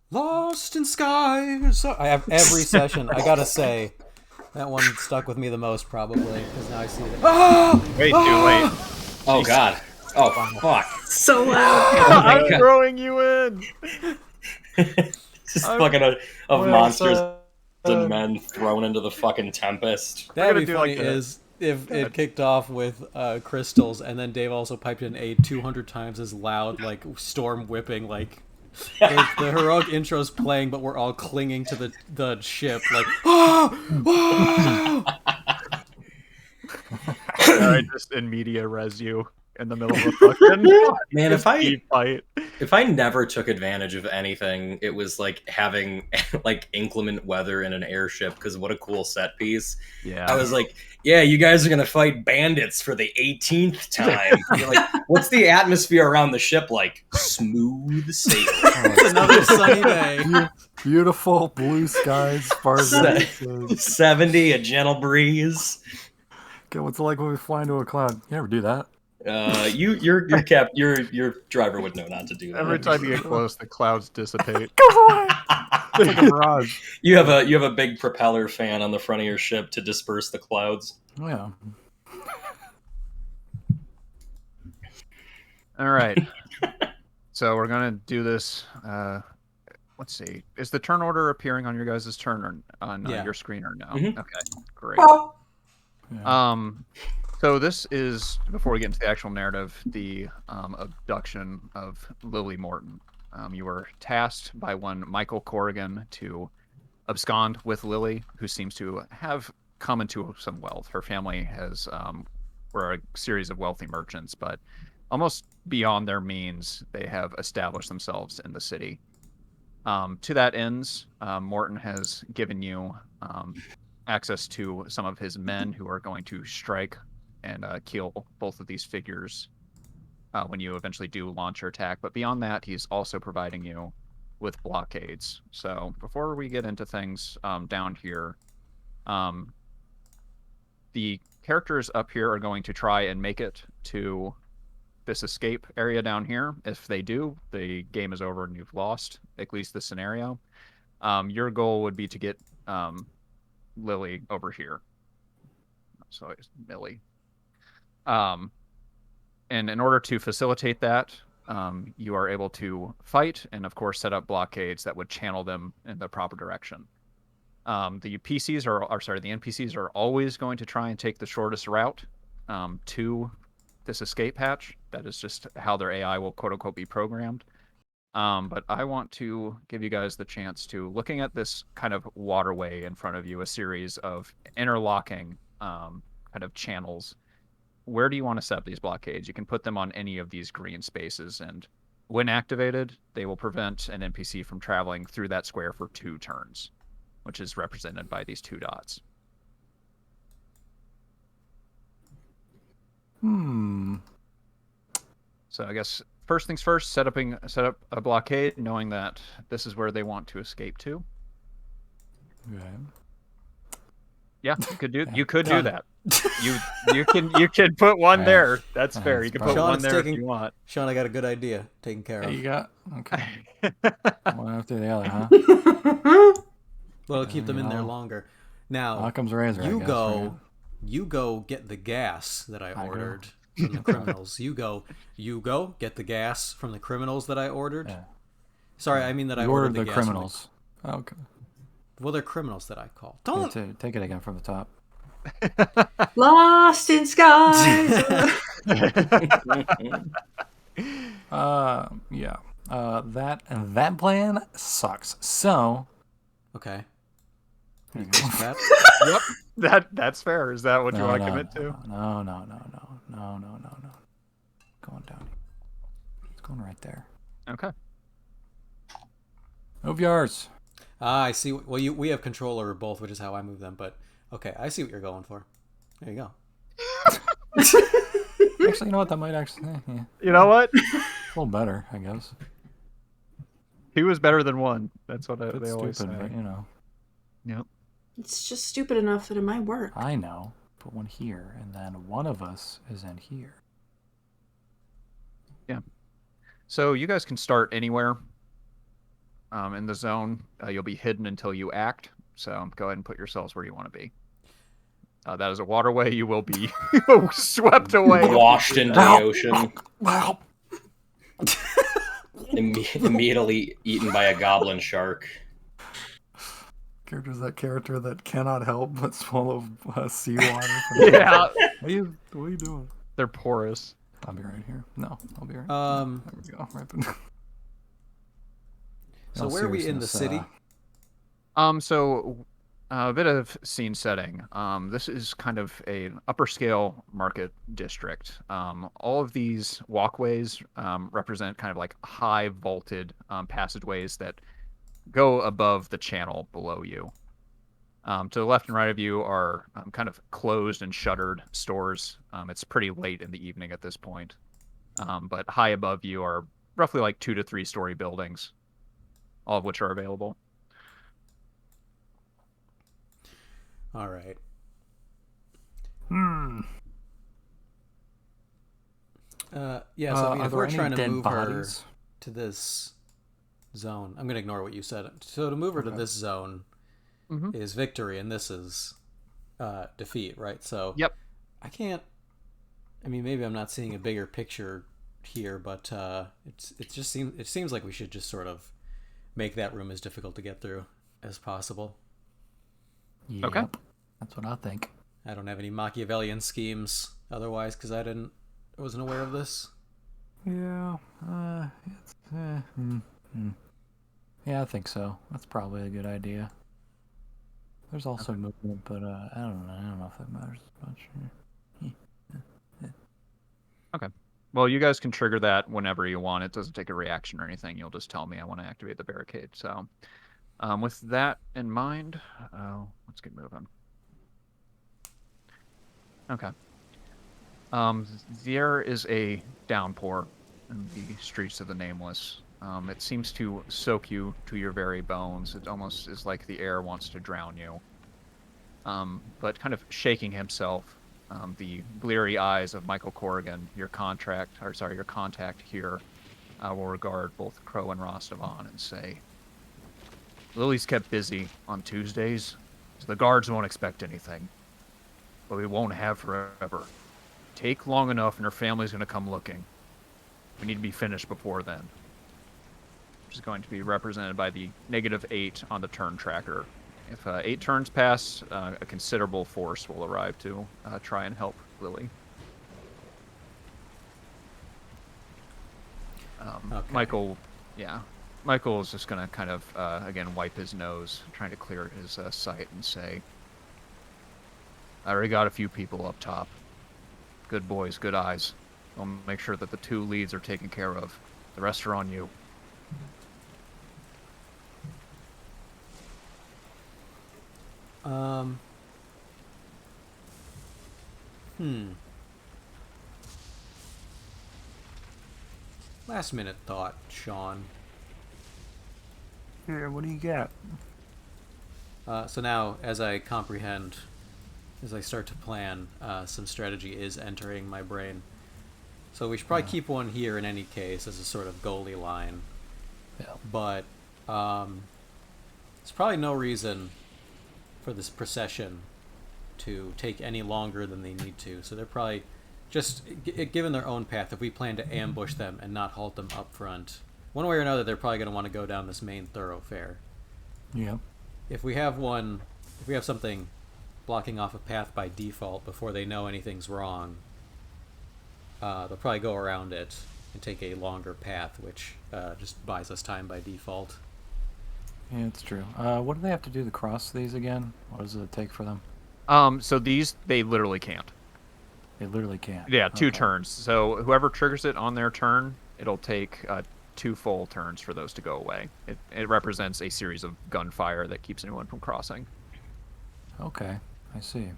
Lost in skies. I have every session. I gotta say, that one stuck with me the most probably because now I see it. Ah! Way too late. Ah! Oh god. Oh fuck. So loud. Oh my I'm god. throwing you in. Just I'm- fucking of well, monsters uh, and men thrown into the fucking tempest. That'd gonna be do funny like a- is if God. it kicked off with crystals and then Dave also piped in a 200 times as loud like storm whipping like the heroic intro's playing but we're all clinging to the ship like ah! I just in media res you in the middle of a fucking Man, speed fight. if I never took advantage of anything, it was like having like inclement weather in an airship because what a cool set piece. Yeah. I was like, yeah, you guys are gonna fight bandits for the 18th time. You're like, what's the atmosphere around the ship like? Smooth sailing. It's another sunny day. Beautiful blue skies, far as the eye sees. 70, a gentle breeze. Okay, what's it like when we fly into a cloud? You ever do that? Your driver would know not to do that. Every time you get close, the clouds dissipate. It's like a mirage. You have a big propeller fan on the front of your ship to disperse the clouds. Oh, yeah. All right. So we're gonna do this. Let's see. Is the turn order appearing on your guys' turn or on Yeah. your screen or no? Mhm. Okay, great. Yeah. So this is before we get into the actual narrative, the abduction of Lili Morton. You were tasked by one Michael Corrigan to abscond with Lili, who seems to have come into some wealth. Her family has were a series of wealthy merchants, but almost beyond their means, they have established themselves in the city. To that ends, Morton has given you access to some of his men who are going to strike and kill both of these figures when you eventually do launch your attack. But beyond that, he's also providing you with blockades. So before we get into things down here, the characters up here are going to try and make it to this escape area down here. If they do, the game is over and you've lost, at least the scenario. Your goal would be to get Lili over here. So it's Millie. And in order to facilitate that, you are able to fight and, of course, set up blockades that would channel them in the proper direction. The NPCs are always going to try and take the shortest route to this escape hatch. That is just how their AI will quote unquote be programmed. But I want to give you guys the chance to, looking at this kind of waterway in front of you, a series of interlocking kind of channels. Where do you want to set up these blockades? You can put them on any of these green spaces, and when activated, they will prevent an NPC from traveling through that square for 2 turns, which is represented by these 2 dots. So I guess first things first, set up a blockade, knowing that this is where they want to escape to. Okay. Yeah, you could do Done. that. You can put one Yeah. there. That's Yeah, fair. that's You can fine. put one Sean's there if taking- you want. Sean, I got a good idea taken care Hey, of. you got okay. One after the other, huh? Well, keep them in there Yeah. longer. Now, Occam's razor. I you guess, go right? you go get the gas that I I go. ordered from the criminals. You go get the gas from the criminals that I ordered. Yeah. Sorry, I mean that I You ordered ordered the gas from criminals. Okay. well, they're criminals that I call. Yeah, Don't. take it again from the top. Lost in skies. Yeah. That plan sucks. So. Okay. Here you go. That- That's fair. Is that what you want to commit to? No. Going down. It's going right there. Okay. Move yours. I see. Well, we have control over both, which is how I move them. But okay, I see what you're going for. There you go. Actually, you know what? That might actually. Yeah, You know what? a little better, I guess. 2 is better than 1. That's what It's they always stupid, say. but you know. Yep. It's just stupid enough that it might work. I know. Put one here, and then one of us is in here. So you guys can start anywhere. in the zone. You'll be hidden until you act. So go ahead and put yourselves where you want to be. That is a waterway. You will be swept away. Washed into the ocean. Wow. Immediately eaten by a goblin shark. Character's that character that cannot help but swallow seawater. Yeah, What are you doing? they're porous. I'll be right here. No, I'll be right. There we go. Right. So where are we in the city? So a bit of scene setting. This is kind of an upper scale market district. All of these walkways represent kind of like high vaulted passageways that go above the channel below you. To the left and right of you are kind of closed and shuttered stores. It's pretty late in the evening at this point. But high above you are roughly like 2 to 3 story buildings, all of which are available. All right. Yeah, so I mean, are if there we're any trying to dead move bodies? her to this zone, I'm going to ignore what you said. So to move her to this zone is victory, and this is defeat, right? So Yep. I can't. I mean, maybe I'm not seeing a bigger picture here, but it seems like we should just sort of make that room as difficult to get through as possible. Yep. Okay. That's what I think. I don't have any Machiavellian schemes otherwise because I wasn't aware of this. Yeah. Yeah, I think so. That's probably a good idea. There's also movement, but I don't know. I don't know if that matters as much. Okay. Well, you guys can trigger that whenever you want. It doesn't take a reaction or anything. You'll just tell me I want to activate the barricade. So, with that in mind, let's get moving. Okay. There is a downpour in the streets of the Nameless. It seems to soak you to your very bones. It almost is like the air wants to drown you. But kind of shaking himself, the bleary eyes of Michael Corrigan, your contact here, will regard both Crow and Rostavan and say, Lily's kept busy on Tuesdays, so the guards won't expect anything. But we won't have forever. Take long enough and her family's going to come looking. We need to be finished before then. Which is going to be represented by the -8 on the turn tracker. If 8 turns pass, a considerable force will arrive to try and help Lily. Okay. Michael is just going to kind of, again, wipe his nose, trying to clear his sight and say, I already got a few people up top. Good boys, good eyes. I'll make sure that the 2 leads are taken care of. The rest are on you. Last minute thought, Sean. Here, what do you got? So now, as I comprehend, as I start to plan, some strategy is entering my brain. So we should probably keep one here in any case as a sort of goalie line. Yeah. But there's probably no reason for this procession to take any longer than they need to. So they're probably just given their own path. If we plan to ambush them and not halt them up front, one way or another, they're probably going to want to go down this main thoroughfare. Yeah. If we have something blocking off a path by default before they know anything's wrong, they'll probably go around it and take a longer path, which just buys us time by default. Yeah, it's true. What do they have to do to cross these again? What does it take for them? So these, they literally can't. They literally can't. Yeah, 2 Okay. turns. So whoever triggers it on their turn, it'll take 2 full turns for those to go away. It represents a series of gunfire that keeps anyone from crossing. Okay, I see.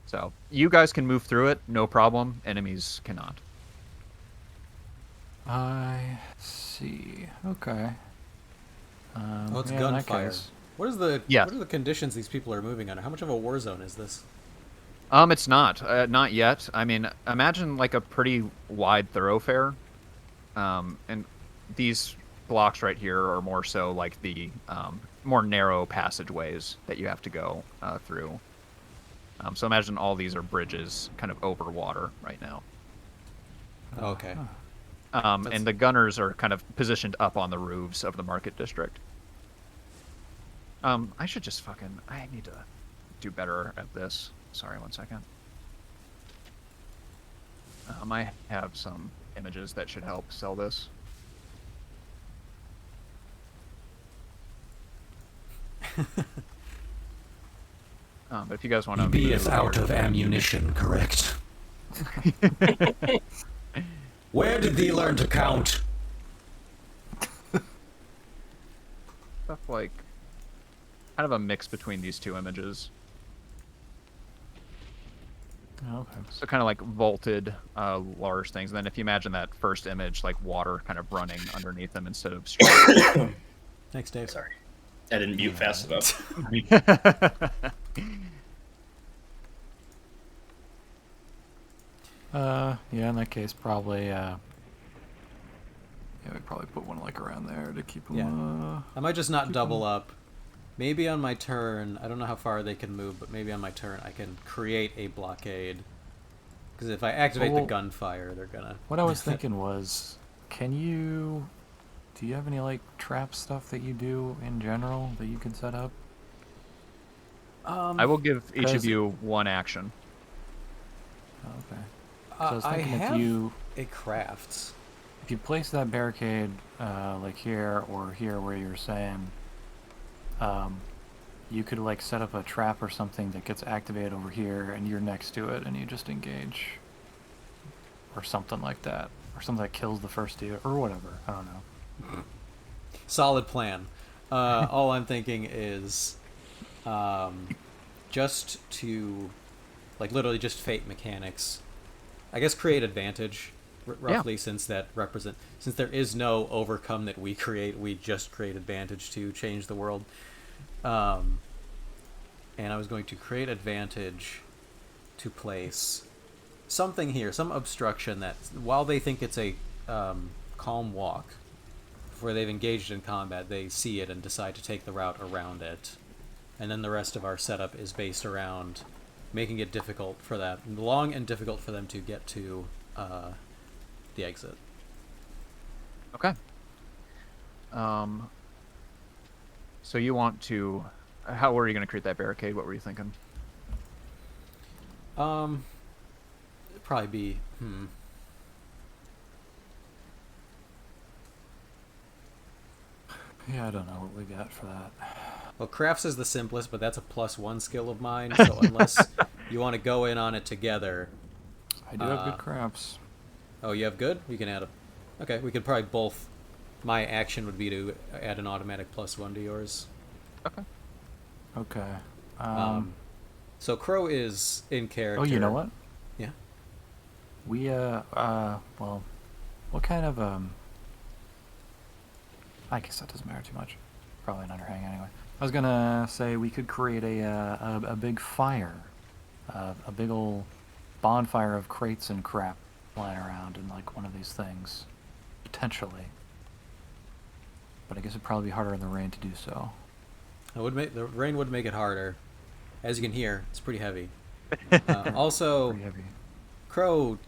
So you guys can move through it, no problem. Enemies cannot. I see. Okay. Oh, it's yeah, in that gunfire. case- What are the Yes. conditions these people are moving under? How much of a war zone is this? It's not yet. I mean, imagine like a pretty wide thoroughfare, and these blocks right here are more so like the more narrow passageways that you have to go through. So imagine all these are bridges kind of over water right now. Okay. And the gunners are kind of positioned up on the roofs of the market district. I should just I need to do better at this. Sorry, 1 second. I have some images that should help sell this. But if you guys want to... EB is out of ammunition, correct? Where did thee learn to count? Stuff like... kind of a mix between these two images. Okay. So kind of like vaulted, large things. And then if you imagine that first image, like water kind of running underneath them instead of straight. Thanks, Dave. Sorry, I didn't mute fast enough. Yeah, in that case, probably, yeah, we probably put one, like, around there to keep them, Yeah. I might just not double up. Maybe on my turn, I don't know how far they can move, but maybe on my turn I can create a blockade. Because if I activate the gunfire, they're gonna... What I was thinking was, do you have any, like, trap stuff that you do in general that you can set up? I will give each of you one action. Okay. So I was I thinking have a crafts. if you place that barricade, like here or here where you're saying, you could like set up a trap or something that gets activated over here and you're next to it and you just engage. Or something like that. Or something that kills the first deer or whatever. I don't know. Solid plan. All I'm thinking is just to, like, literally just fate mechanics. I guess create advantage, roughly, since there is no overcome that we create, we just create advantage to change the world. And I was going to create advantage to place something here, some obstruction that, while they think it's a calm walk, before they've engaged in combat, they see it and decide to take the route around it. And then the rest of our setup is based around making it difficult for them, long and difficult for them to get to the exit. Okay. So you want to... How were you going to create that barricade? What were you thinking? It'd probably be... Yeah, I don't know what we got for that. Well, crafts is the simplest, but that's a +1 skill of mine, so unless you want to go in on it together... I do have good crafts. Oh, you have good? You can add a... Okay, we could probably both... My action would be to add an automatic +1 to yours. Okay. Okay. So Crow is in character. Oh, you know what? Yeah. We, well, what kind of, I guess that doesn't matter too much. Probably an underhang anyway. I was gonna say we could create a big fire. A big old bonfire of crates and crap lying around in, like, one of these things. Potentially. But I guess it'd probably be harder in the rain to do so. The rain would make it harder. As you can hear, it's pretty heavy. Also, Pretty heavy. Crow,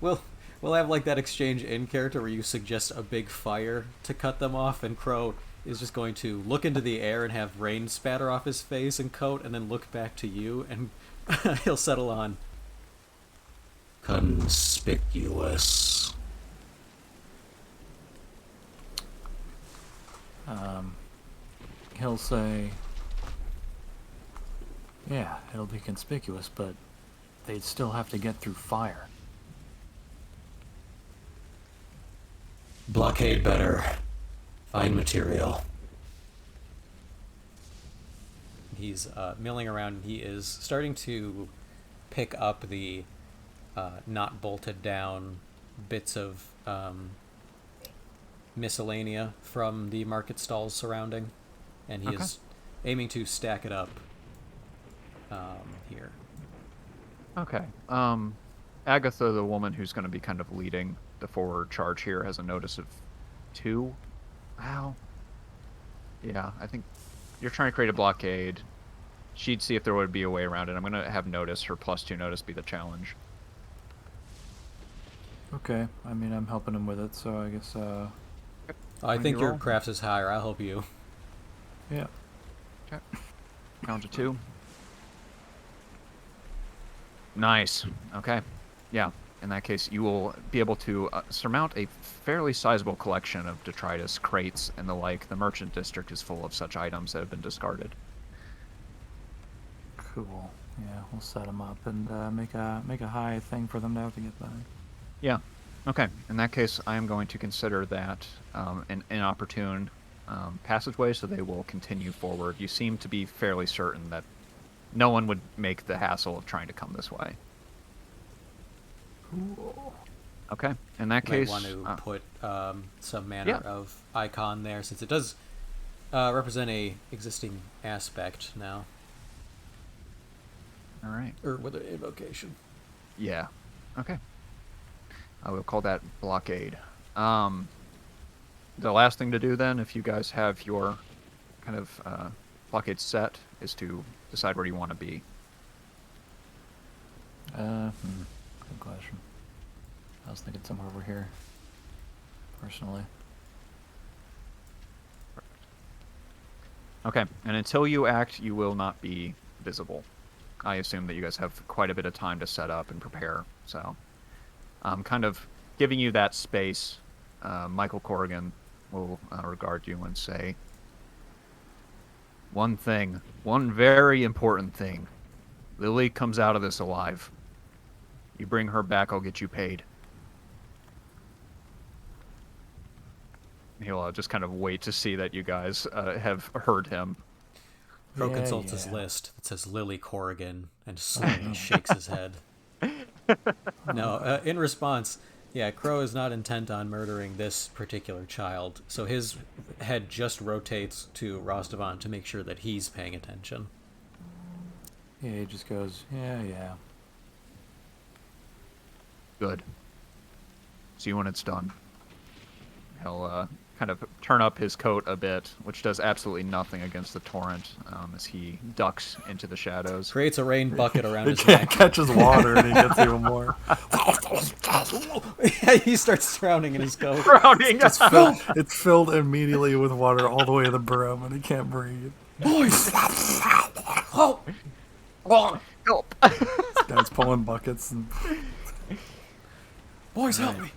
we'll have like that exchange in character where you suggest a big fire to cut them off, and Crow is just going to look into the air and have rain spatter off his face and coat, and then look back to you, and he'll settle on Conspicuous. He'll say, yeah, it'll be conspicuous, but they'd still have to get through fire. Blockade better. Find material. He's milling around, and he is starting to pick up the not bolted down bits of miscellanea from the market stalls surrounding, and he is aiming to stack it up here. Okay. Agatha, the woman who's going to be kind of leading the forward charge here, has a notice of 2 Wow. Yeah, I think you're trying to create a blockade. She'd see if there would be a way around it. I'm gonna have notice, her +2 notice, be the challenge. Okay, I mean, I'm helping him with it, so I guess, I When think you your roll. craft is higher. I'll help you. yeah. Okay. Count to 2. Nice. Okay. Yeah. In that case, you will be able to surmount a fairly sizable collection of detritus, crates, and the like. The merchant district is full of such items that have been discarded. Cool. Yeah, we'll set them up and make a high thing for them to have to get back. Yeah. Okay. In that case, I am going to consider that an inopportune passageway, so they will continue forward. You seem to be fairly certain that no one would make the hassle of trying to come this way. Cool. Okay. In that Might case, want to put some manner yeah. of icon there, since it does represent a existing aspect now, all right. or with an invocation. Yeah. Okay. I will call that blockade. The last thing to do then, if you guys have your kind of blockade set, is to decide where you want to be. Good question. I was thinking somewhere over here, personally. Okay. And until you act, you will not be visible. I assume that you guys have quite a bit of time to set up and prepare, so I'm kind of giving you that space. Michael Corrigan will regard you and say, one very important thing. Lili comes out of this alive. You bring her back, I'll get you paid. He'll just kind of wait to see that you guys have heard him. Crow Yeah, consults his yeah. list. It says Lily Corrigan and slowly shakes his head. No, in response, yeah, Crow is not intent on murdering this particular child, so his head just rotates to Rostavan to make sure that he's paying attention. Yeah, he just goes, yeah. Good. See you when it's done. He'll kind of turn up his coat a bit, which does absolutely nothing against the torrent as he ducks into the shadows. Creates a rain bucket around He his neck. catches water and he gets even more. Yeah, he starts drowning in his coat. Drowning! It's filled immediately with water all the way to the brim and he can't breathe. Boys! Help! Help! This guy's pulling buckets and Boys, help me!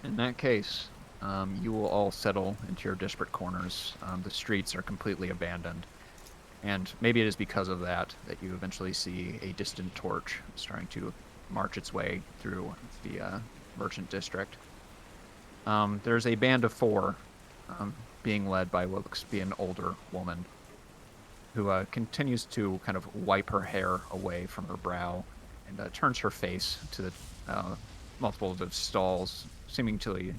In that case, you will all settle into your disparate corners. The streets are completely abandoned. And maybe it is because of that that you eventually see a distant torch starting to march its way through the merchant district. There's a band of 4 being led by what looks to be an older woman who continues to kind of wipe her hair away from her brow and turns her face to the multiple of stalls, seeming to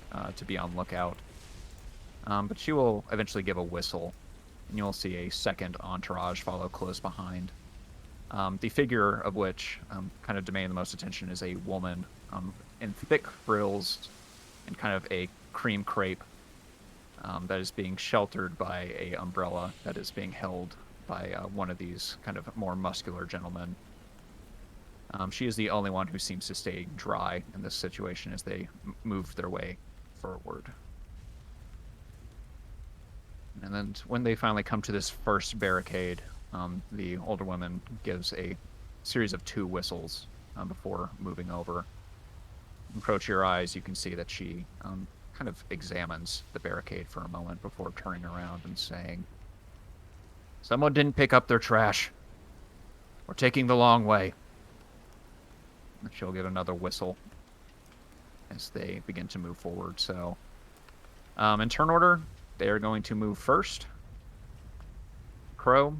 be on lookout. But she will eventually give a whistle, and you'll see a second entourage follow close behind. The figure of which kind of demanding the most attention is a woman in thick frills and kind of a cream crepe that is being sheltered by a umbrella that is being held by one of these kind of more muscular gentlemen. She is the only one who seems to stay dry in this situation as they move their way forward. And then when they finally come to this first barricade, the older woman gives a series of 2 whistles before moving over. Approach your eyes, you can see that she kind of examines the barricade for a moment before turning around and saying, "Someone didn't pick up their trash. We're taking the long way." And she'll give another whistle as they begin to move forward. So, in turn order, they are going to move first. Crow,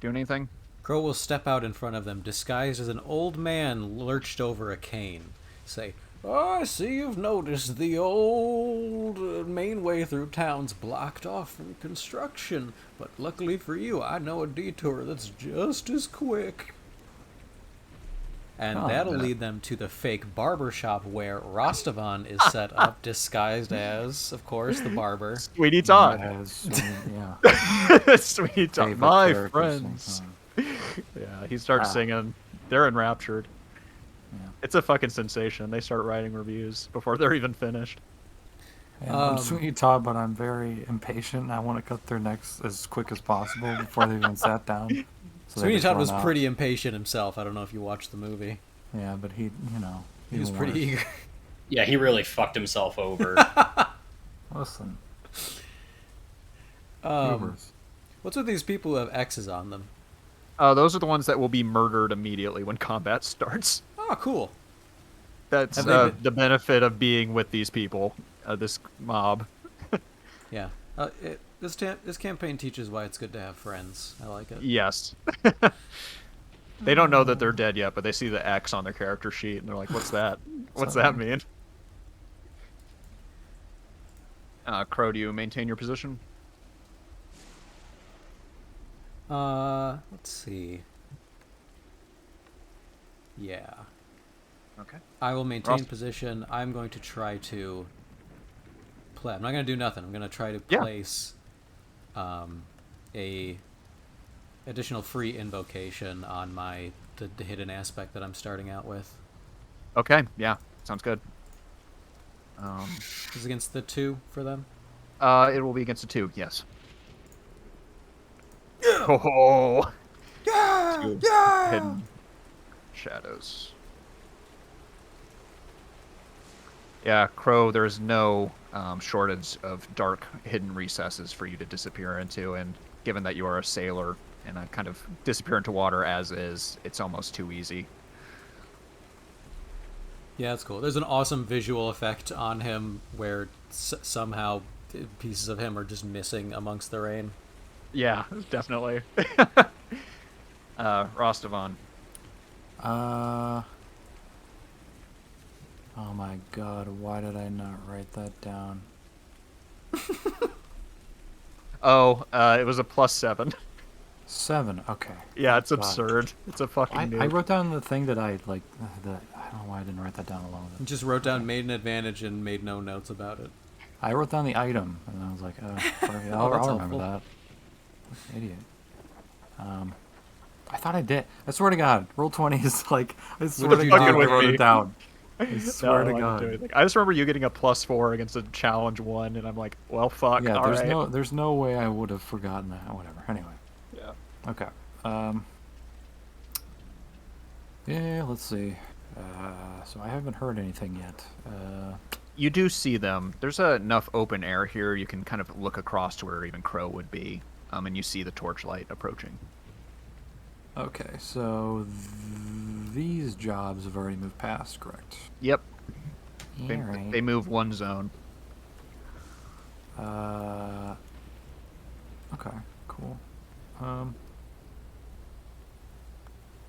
doing anything? Crow will step out in front of them, disguised as an old man lurched over a cane. Say, "I see you've noticed the old main way through town's blocked off from construction, but luckily for you, I know a detour that's just as quick." And Oh, that'll yeah. lead them to the fake barber shop where Rostavan is set up, disguised as, of course, the barber. Sweetie Todd. Yeah. Sweetie Todd. Favorite My character friends. sing. Yeah, he starts Ah. singing. They're enraptured. Yeah. It's a fucking sensation. They start writing reviews before they're even finished. Yeah, I'm Sweetie Todd, but I'm very impatient. And I want to cut their necks as quick as possible before they even sat down. So they Sweeney just Todd run was out. pretty impatient himself. I don't know if you watched the movie. Yeah, but he He was even pretty worse. eager. Yeah, he really fucked himself over. Listen, Um, Ubers. what's with these people who have X's on them? Those are the ones that will be murdered immediately when combat starts. Oh, cool. That's Have they been- the benefit of being with these people, this mob. Yeah. This campaign teaches why it's good to have friends. I like it. Yes. They don't know that they're dead yet, but they see the X on their character sheet, and they're like, what's that? What's that mean? Crow, do you maintain your position? Let's see. Yeah. Okay. I will maintain Ross? position. I'm going to try to play. I'm not going to do nothing. I'm going to try to Yeah. place a additional free invocation on the hidden aspect that I'm starting out with. Okay, yeah, sounds good. This is against the 2 for them. It will be against a 2, yes. Oh, two hidden shadows. Yeah, Crow, there's no shortage of dark hidden recesses for you to disappear into, and given that you are a sailor and kind of disappear into water as is, it's almost too easy. Yeah, that's cool. There's an awesome visual effect on him where somehow pieces of him are just missing amongst the rain. Yeah, definitely. Rostavan. Oh my god, why did I not write that down? Oh, it was a +7. 7, okay. Yeah, it's God. absurd. It's a fucking I nuke. wrote down the thing that I like. I don't know why I didn't write that down along with it. Just wrote down made an advantage and made no notes about it. I wrote down the item, and I was like, fuck it, I'll that's remember helpful. that. Idiot. I thought I did. I swear to God, roll 20 is like. I swear did to you God, do I with wrote me? it down. I No, swear to I didn't do God. anything. I just remember you getting a +4 against a challenge 1, and I'm like, well, fuck. Yeah, all there's right. there's no way I would have forgotten that. Whatever. Anyway. Yeah. Okay. Yeah, let's see. So I haven't heard anything yet. You do see them. There's enough open air here. You can kind of look across to where even Crow would be, and you see the torchlight approaching. Okay, so these jobs have already moved past, correct? Yep. All They, right. they move one zone. Okay, cool.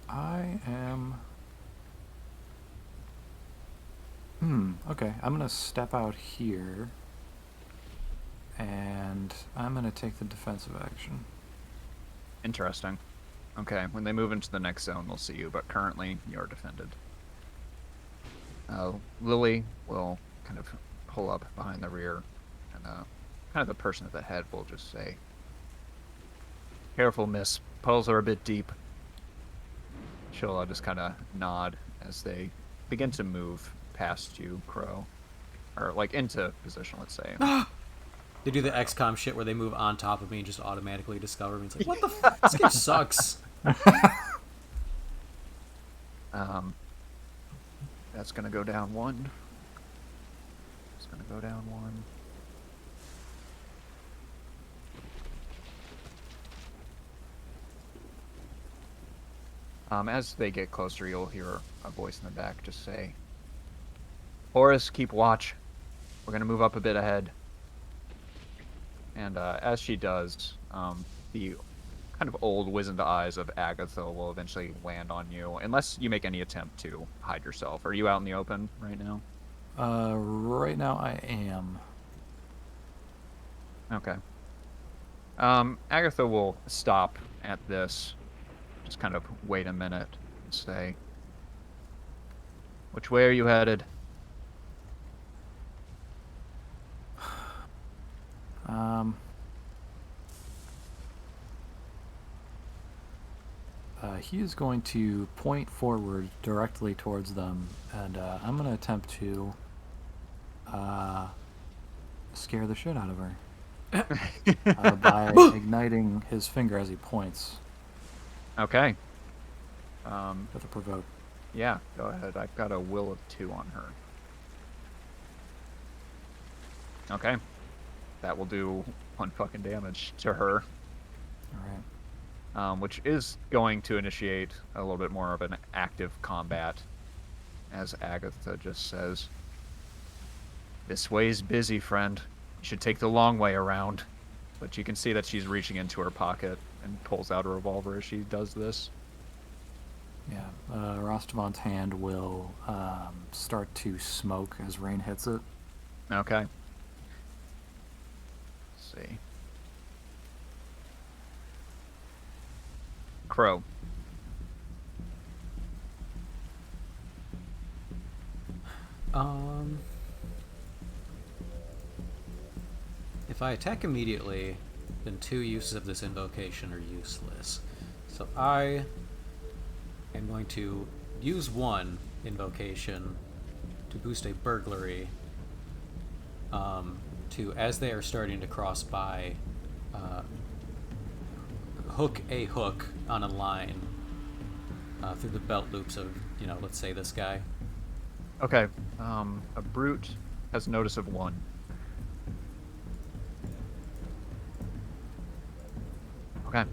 I am. Okay, I'm gonna step out here, and I'm gonna take the defensive action. Interesting. Okay, when they move into the next zone, they'll see you, but currently you're defended. Lili will kind of pull up behind the rear, and kind of the person at the head will just say, "Careful, miss. Puddles are a bit deep." She'll just kind of nod as they begin to move past you, Crow. Or, like, into position, let's say. They do the XCOM shit where they move on top of me and just automatically discover me. It's like, what the fuck? This game sucks. That's gonna go down 1. It's gonna go down 1. As they get closer, you'll hear a voice in the back just say, "Horace, keep watch. We're gonna move up a bit ahead." And as she does, the kind of old, wizened eyes of Agatha will eventually land on you, unless you make any attempt to hide yourself. Are you out in the open right now? Right now I am. Okay. Agatha will stop at this, just kind of wait a minute and say, Which way are you headed? He is going to point forward directly towards them, and I'm going to attempt to scare the shit out of her by igniting his finger as he points Okay. with a provoke. Yeah, go ahead. I've got a will of 2 on her. Okay. That will do 1 fucking damage to her. All right. Which is going to initiate a little bit more of an active combat, as Agatha just says. This way's busy, friend. You should take the long way around. But you can see that she's reaching into her pocket and pulls out a revolver as she does this. Yeah, Rostovan's hand will start to smoke as rain hits it. Okay. Let's see. Crow. If I attack immediately, then 2 uses of this invocation are useless. So I am going to use 1 invocation to boost a burglary. To, as they are starting to cross by, hook a hook on a line through the belt loops of, let's say this guy. Okay. A brute has notice of 1. Okay.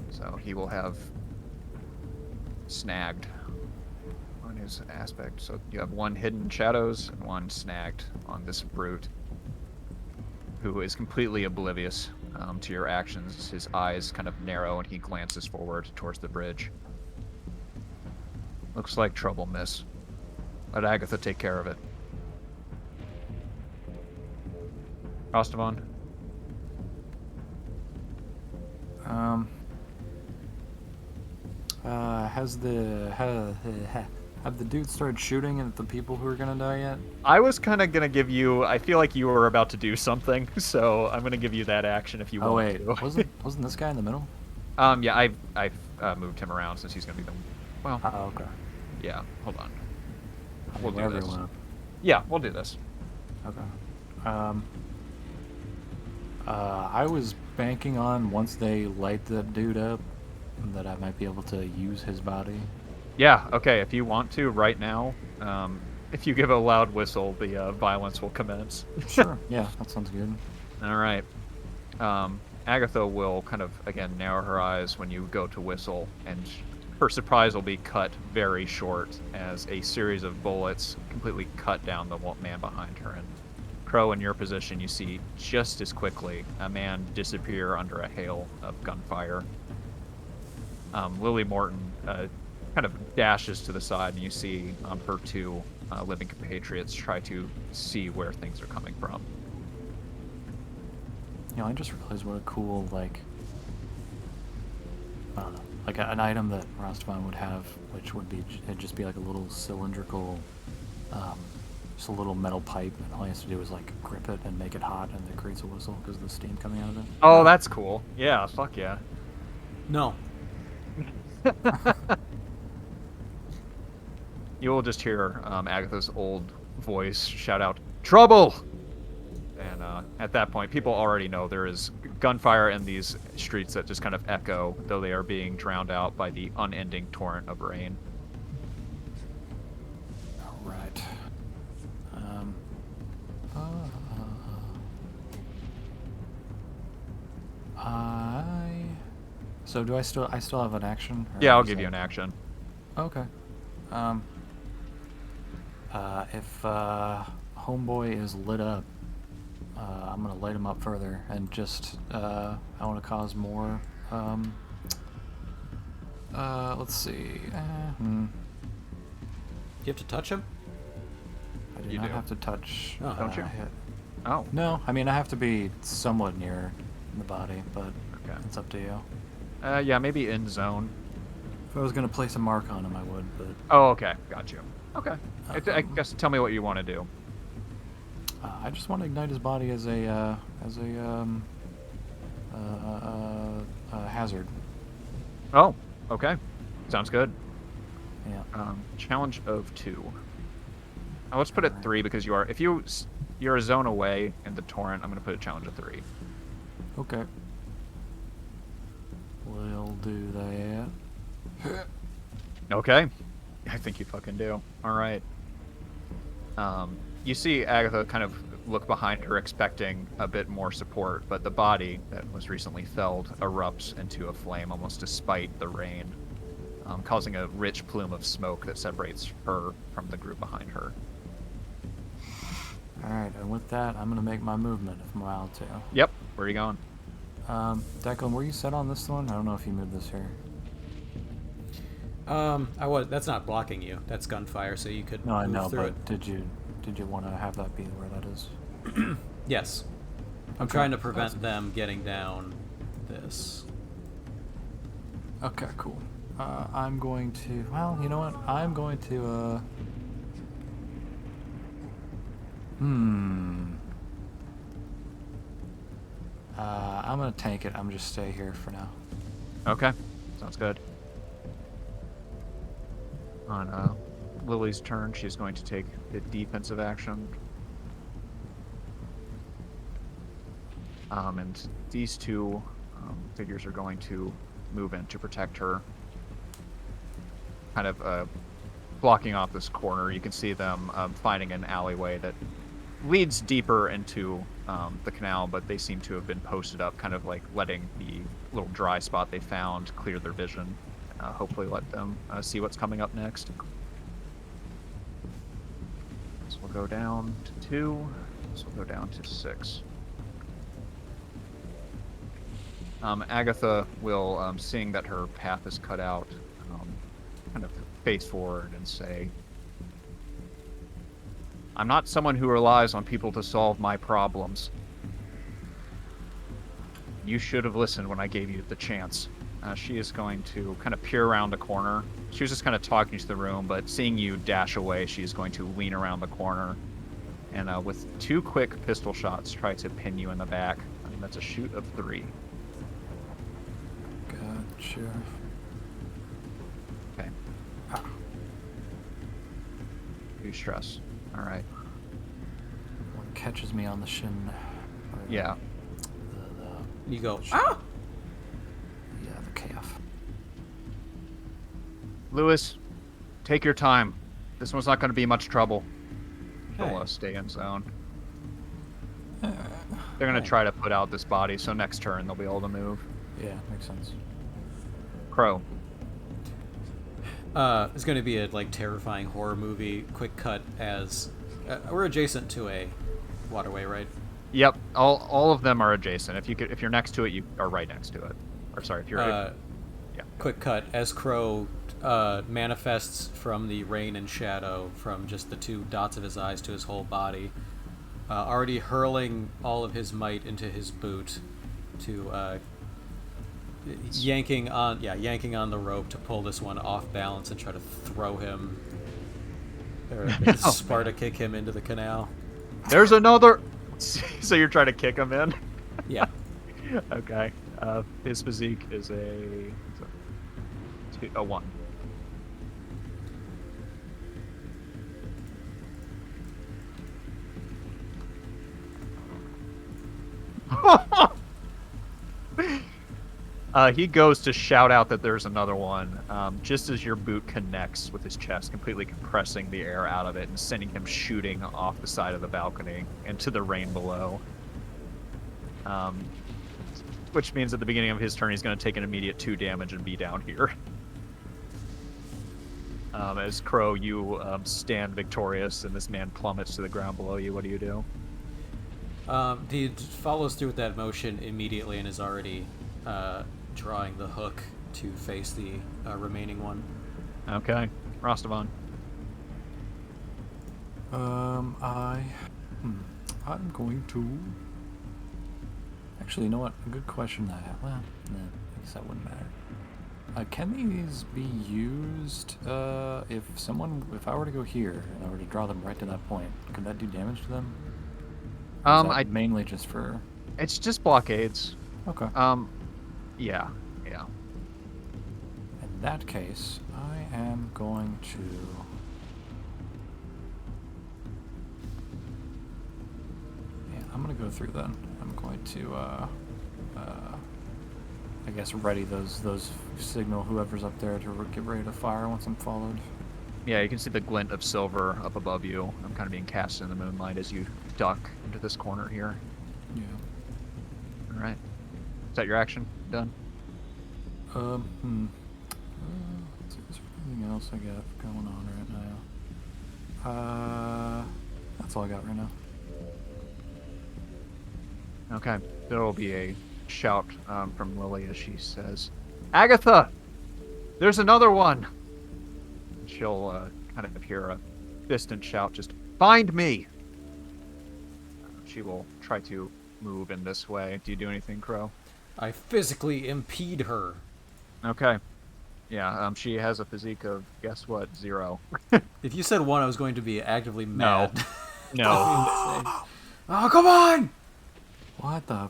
So he will have snagged on his aspect. So you have 1 hidden in shadows and 1 snagged on this brute, who is completely oblivious to your actions. His eyes kind of narrow and he glances forward towards the bridge. Looks like trouble, miss. Let Agatha take care of it. Rostavan? Have the dudes started shooting at the people who are gonna die yet? I was kind of gonna give you. I feel like you were about to do something, so I'm gonna give you that action if you Oh want wait, to. wasn't this guy in the middle? Yeah, I've moved him around since he's gonna be the. Well, Oh, okay. yeah. Hold on. I mean, We'll do wherever this. he went. Yeah, we'll do this. Okay. I was banking on once they light that dude up, that I might be able to use his body. Yeah. Okay. If you want to, right now, if you give a loud whistle, the violence will commence. Sure. Yeah, that sounds good. All right. Agatha will kind of again narrow her eyes when you go to whistle, and her surprise will be cut very short as a series of bullets completely cut down the man behind her. And Crow, in your position, you see just as quickly a man disappear under a hail of gunfire. Lili Morton kind of dashes to the side, and you see her 2 living compatriots try to see where things are coming from. I just realized what a cool, like an item that Rostovan would have, which would be, it'd just be like a little cylindrical, just a little metal pipe, and all he has to do is like grip it and make it hot, and it creates a whistle because of the steam coming out of it. Oh, that's cool. Yeah, fuck yeah. No. You will just hear Agatha's old voice shout out, "Trouble!" And at that point, people already know there is gunfire in these streets that just kind of echo, though they are being drowned out by the unending torrent of rain. All right. So do I still have an action? Or Yeah, I'll is give you that- an action. Okay. If Homeboy is lit up, I'm gonna light him up further, and just I want to cause more. Let's see. You have to touch him? I do You not do. have to touch. Oh. Don't you? Hit. Oh, No, I mean I have to be somewhat near the body, but okay. it's up to you. Yeah, maybe in zone. If I was gonna place a mark on him, I would, but Oh, okay. Got you. Okay. I guess tell me what you want to do. I just want to ignite his body as a hazard. Oh, okay. Sounds good. Yeah. Challenge of 2. Oh, let's put it 3 because if you're a zone away in the torrent, I'm going to put a challenge of 3. Okay. We'll do that. Okay. I think you fucking do. All right. You see Agatha kind of look behind her expecting a bit more support, but the body that was recently felled erupts into a flame almost despite the rain, causing a rich plume of smoke that separates her from the group behind her. Alright, and with that, I'm gonna make my movement if I'm allowed to. Yep. Where are you going? Declan, were you set on this one? I don't know if you moved this here. I was. That's not blocking you. That's gunfire, so you could No, I move know, through but did you want to have that be where that is? it. Yes. I'm trying to prevent them getting down this. Okay, cool. I'm going to. Well, you know what? I'm going to. I'm gonna tank it. I'm just stay here for now. Okay. Sounds good. On Lily's turn, she's going to take the defensive action. And these two figures are going to move in to protect her. Kind of blocking off this corner. You can see them finding an alleyway that leads deeper into the canal, but they seem to have been posted up, kind of like letting the little dry spot they found clear their vision. Hopefully let them see what's coming up next. So we'll go down to 2. So we'll go down to 6. Agatha will, seeing that her path is cut out, kind of face forward and say, I'm not someone who relies on people to solve my problems. You should have listened when I gave you the chance. She is going to kind of peer around the corner. She was just kind of talking to the room, but seeing you dash away, she's going to lean around the corner and with 2 quick pistol shots try to pin you in the back. And that's a shoot of 3. Gotcha. Okay. You stress. All right. One catches me on the shin. Or Yeah. You go. Yeah, the calf. Lewis, take your time. This one's not going to be much trouble. Hey. They'll stay in zone. They're going to try to put out this body, so next turn they'll be able to move. Yeah, makes sense. Crow. It's going to be a terrifying horror movie. Quick cut as we're adjacent to a waterway, right? Yep, all of them are adjacent. If you're next to it, you are right next to it. Or sorry, if you're yeah. Quick cut as Crow manifests from the rain and shadow from just the 2 dots of his eyes to his whole body, already hurling all of his might into his boot to yanking on the rope to pull this one off balance and try to throw him or Sparta kick him into the canal. There's another. So you're trying to kick him in? Yeah. Okay. His physique is a 1. He goes to shout out that there's another one, just as your boot connects with his chest, completely compressing the air out of it and sending him shooting off the side of the balcony into the rain below. Which means at the beginning of his turn, he's going to take an immediate 2 damage and be down here. As Crow, you stand victorious, and this man plummets to the ground below you. What do you do? He follows through with that motion immediately and is already drawing the hook to face the remaining one. Okay. Rostavan. I'm going to. Actually, you know what? A good question that I have. Well, nah, I guess that wouldn't matter. Can these be used if I were to go here and I were to draw them right to that point? Could that do damage to them? Or is that mainly just for. It's just blockades. Okay. Yeah. In that case, I am going to. Yeah, I'm gonna go through then. I'm going to I guess ready those signal whoever's up there to get ready to fire once I'm followed. Yeah, you can see the glint of silver up above you. I'm kind of being cast in the moonlight as you duck into this corner here. Yeah. All right. Is that your action? Done? Let's see, is there anything else I got going on right now? That's all I got right now. Okay. There will be a shout from Lili as she says, Agatha! There's another one! She'll kind of hear a distant shout, just, find me! She will try to move in this way. Do you do anything, Crow? I physically impede her. Okay. Yeah, she has a physique of, guess what, 0. If you said 1, I was going to be actively mad. No. Oh, come on! What the?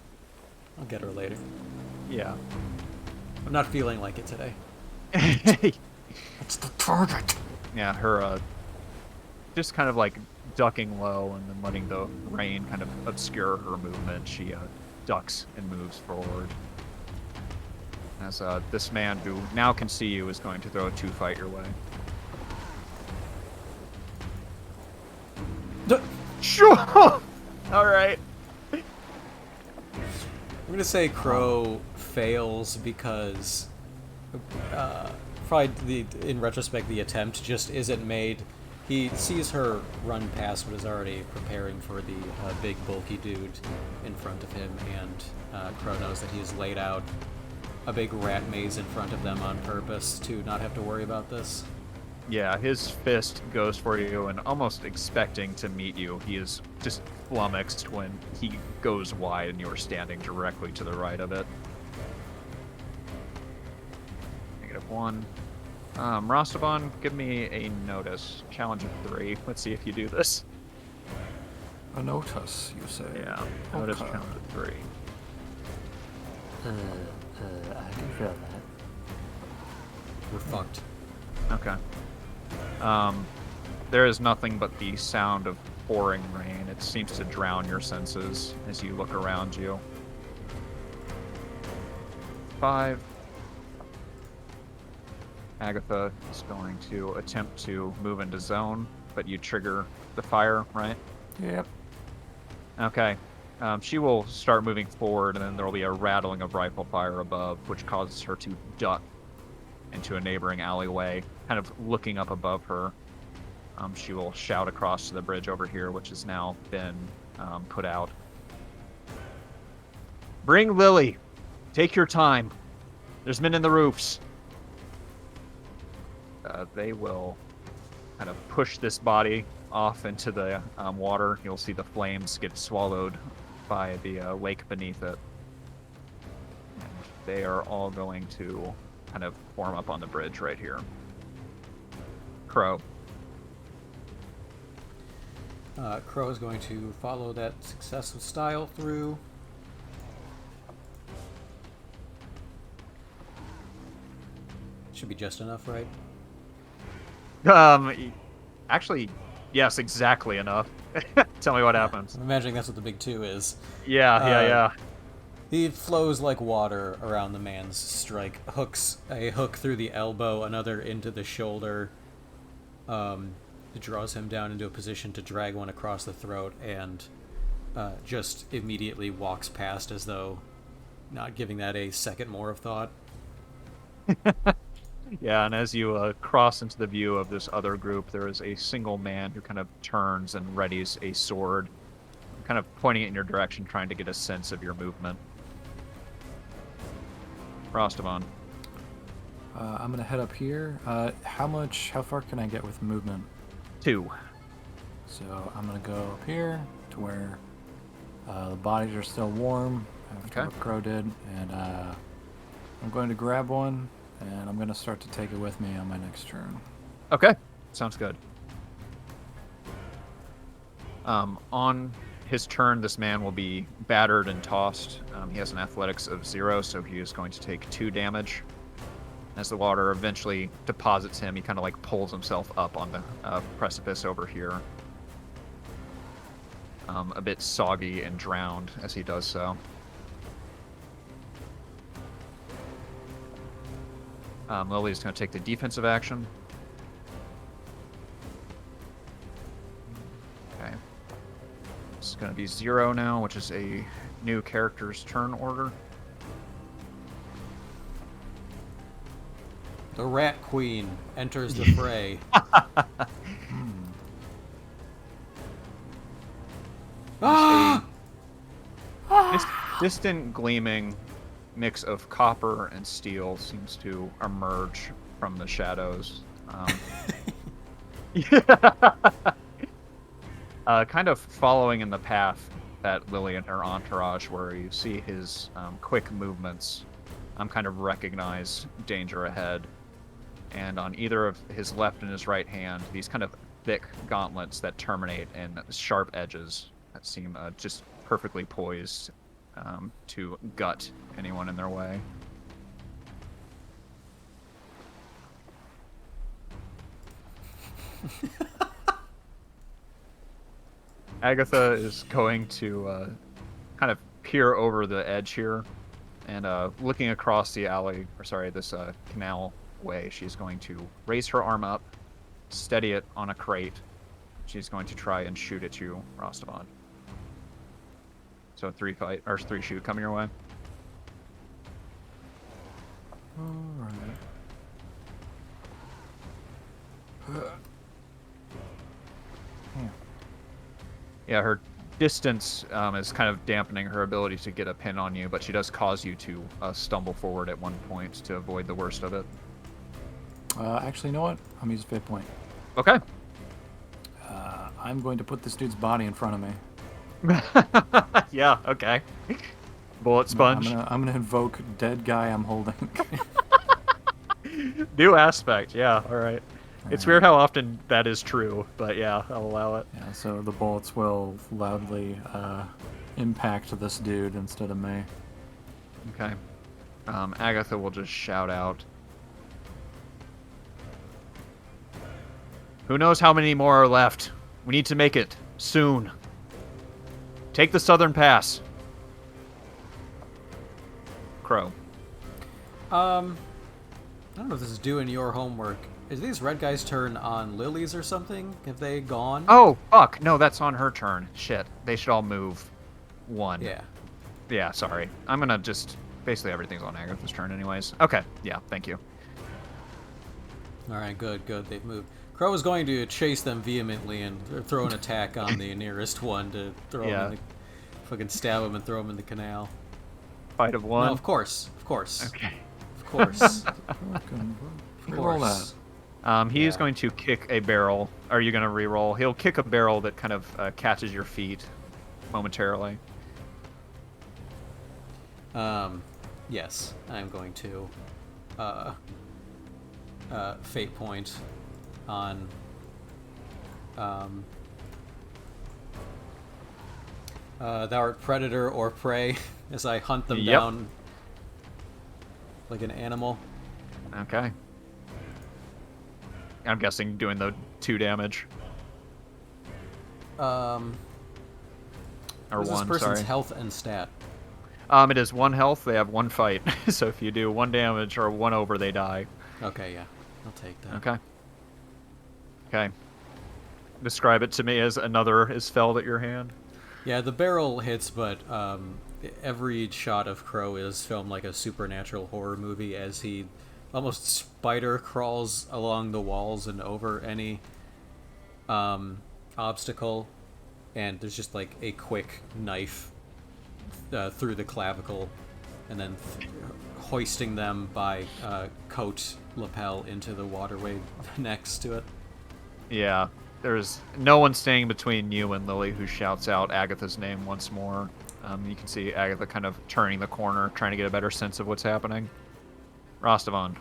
I'll get her later. Yeah. I'm not feeling like it today. It's the target. Yeah, her just kind of like ducking low and then letting the rain kind of obscure her movement. She ducks and moves forward. As this man who now can see you is going to throw a 2-fight your way. Sure! Alright. I'm gonna say Crow fails because probably in retrospect the attempt just isn't made. He sees her run past what is already preparing for the big bulky dude in front of him, and Crow knows that he's laid out a big rat maze in front of them on purpose to not have to worry about this. Yeah, his fist goes for you, and almost expecting to meet you, he is just flummoxed when he goes wide and you're standing directly to the right of it. -1. Rastavan, give me a notice. Challenge of 3. Let's see if you do this. A notice, you say? Yeah, notice Okay. challenge of 3. I can feel that. We're fucked. Okay. There is nothing but the sound of pouring rain. It seems to drown your senses as you look around you. 5. Agatha is going to attempt to move into zone, but you trigger the fire, right? Yep. Okay. She will start moving forward, and then there will be a rattling of rifle fire above, which causes her to duck into a neighboring alleyway, kind of looking up above her. She will shout across to the bridge over here, which has now been put out. Bring Lili. Take your time. There's men in the roofs. They will kind of push this body off into the water. You'll see the flames get swallowed by the lake beneath it. And they are all going to kind of form up on the bridge right here. Crow. Crow is going to follow that successive style through. Should be just enough, right? Actually, yes, exactly enough. Tell me what happens. I'm imagining that's what the big 2 is. Yeah. He flows like water around the man's strike. Hooks a hook through the elbow, another into the shoulder. It draws him down into a position to drag one across the throat, and just immediately walks past as though not giving that a second more of thought. Yeah, and as you cross into the view of this other group, there is a single man who kind of turns and readies a sword, kind of pointing it in your direction, trying to get a sense of your movement. Rastavan. I'm gonna head up here. How far can I get with movement? 2. So I'm gonna go up here to where the bodies are still warm after Okay. what Crow did, and I'm going to grab one And I'm going to start to take it with me on my next turn. Okay, sounds good. On his turn, this man will be battered and tossed. He has an athletics of 0, so he is going to take 2 damage. As the water eventually deposits him, he kind of like pulls himself up on the precipice over here. A bit soggy and drowned as he does so. Lily is going to take the defensive action. Okay. It's going to be 0 now, which is a new character's turn order. The Rat Queen enters the fray. Ah! Distant gleaming mix of copper and steel seems to emerge from the shadows. Kind of following in the path that Lily and her entourage, where you see his quick movements, kind of recognize danger ahead. And on either of his left and his right hand, these kind of thick gauntlets that terminate in sharp edges that seem just perfectly poised to gut anyone in their way. Agatha is going to kind of peer over the edge here, and looking across the alley, or sorry, this canal way, she's going to raise her arm up, steady it on a crate. She's going to try and shoot at you, Rostavon. So 3 shoot coming your way. Alright. Yeah, her distance is kind of dampening her ability to get a pin on you, but she does cause you to stumble forward at one point to avoid the worst of it. Actually, you know what? I'm going to use a fate point. Okay. I'm going to put this dude's body in front of me. Yeah, okay. Bullet sponge. I'm gonna invoke dead guy I'm holding. New aspect, yeah, alright. It's weird how often that is true, but yeah, I'll allow it. Yeah, so the bullets will loudly impact this dude instead of me. Okay. Agatha will just shout out. Who knows how many more are left? We need to make it soon. Take the southern pass. Crow. I don't know if this is doing your homework. Is these red guys turn on Lilies or something? Have they gone? Oh, fuck. No, that's on her turn. Shit. They should all move 1. Yeah. Yeah, sorry. I'm gonna just... Basically everything's on Agatha's turn anyways. Okay. Yeah, thank you. Alright, good. They've moved. Crow is going to chase them vehemently and throw an attack on the nearest one to throw him in the... Fucking stab him and throw him in the canal. Fight of 1? No, of course. Okay. Of course. Roll that. He's going to kick a barrel. Are you going to re-roll? He'll kick a barrel that kind of catches your feet momentarily. Yes, I'm going to fate point on thou art predator or prey as I hunt them down like an animal. Okay. I'm guessing doing the 2 damage. Or or this 1, person's sorry. health and stat. It is 1 health, they have 1 fight. So if you do 1 damage or 1 over, they die. Okay, yeah. I'll take that. Okay. Okay. Describe it to me as another is felled at your hand. Yeah, the barrel hits, but every shot of Crow is filmed like a supernatural horror movie as he almost spider crawls along the walls and over any obstacle, and there's just like a quick knife through the clavicle, and then hoisting them by coat lapel into the waterway next to it. Yeah. There's no one staying between you and Lily, who shouts out Agatha's name once more. You can see Agatha kind of turning the corner, trying to get a better sense of what's happening. Rostavon.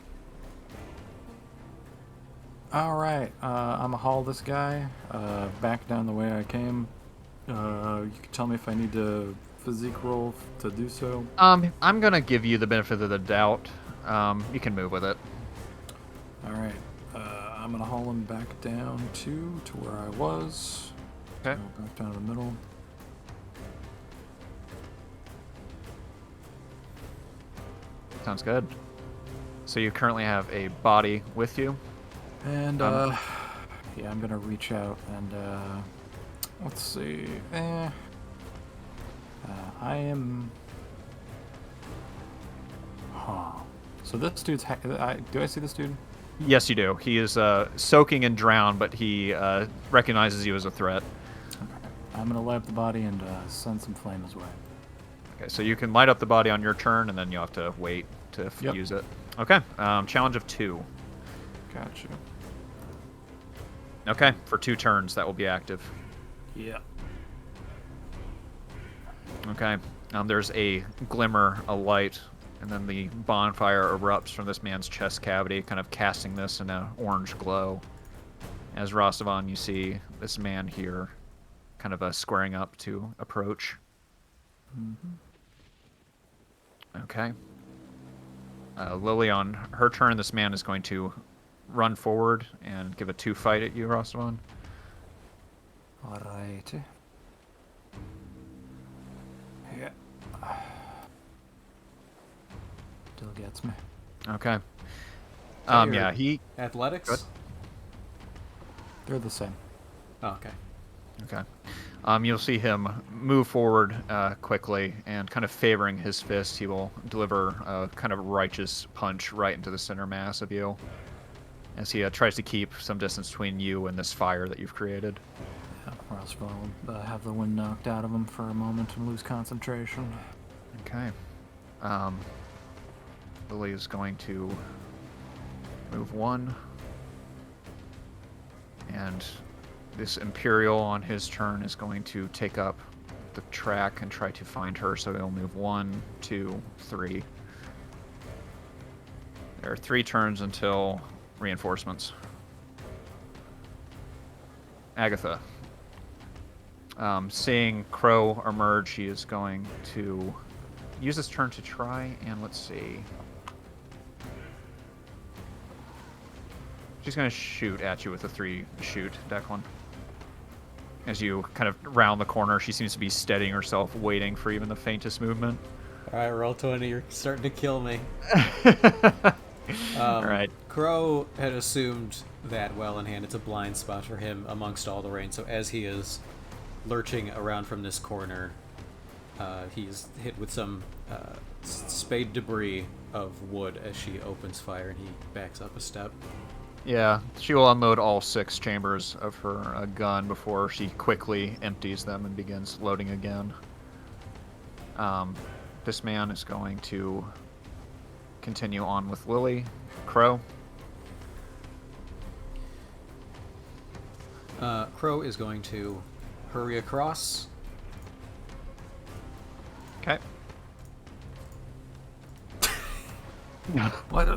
All right, I'm gonna haul this guy back down the way I came. You can tell me if I need to physique roll to do so. I'm gonna give you the benefit of the doubt. You can move with it. All right, I'm gonna haul him back down to where I was. Okay. So back down to the middle. Sounds good. So you currently have a body with you. And yeah, I'm gonna reach out and let's see. I am. Huh. So this dude's. Do I see this dude? Yes, you do. He is soaking and drowned, but he recognizes you as a threat. Okay. I'm gonna light up the body and send some flame his way. Okay, so you can light up the body on your turn, and then you'll have to wait to Yep. use it. Okay. Challenge of 2. Gotcha. Okay, for 2 turns that will be active. Yeah. Okay. There's a glimmer, a light, and then the bonfire erupts from this man's chest cavity, kind of casting this in an orange glow. As Rastavan, you see this man here, kind of squaring up to approach. Okay. Lili, on her turn, this man is going to run forward and give a 2 fight at you, Rastavan. Alrighty. Yeah. Still gets me. Okay. your- Yeah, he. Athletics? Good. They're the same. Oh, okay. Okay. You'll see him move forward quickly and kind of favoring his fist. He will deliver a kind of righteous punch right into the center mass of you as he tries to keep some distance between you and this fire that you've created. Yeah, or else we'll have the wind knocked out of him for a moment and lose concentration. Okay. Lili is going to move 1. And this Imperial on his turn is going to take up the track and try to find her, so he'll move 1, 2, 3. There are 3 turns until reinforcements. Agatha. Seeing Crow emerge, he is going to use this turn to try and let's see. She's going to shoot at you with a 3 shoot, Declan. As you kind of round the corner, she seems to be steadying herself, waiting for even the faintest movement. Alright, roll 20. You're starting to kill me. All right. Crow had assumed that well in hand. It's a blind spot for him amongst all the rain. So as he is lurching around from this corner, he's hit with some spade debris of wood as she opens fire, and he backs up a step. Yeah, she will unload all 6 chambers of her gun before she quickly empties them and begins loading again. This man is going to continue on with Lili. Crow. Crow is going to hurry across. Okay. What?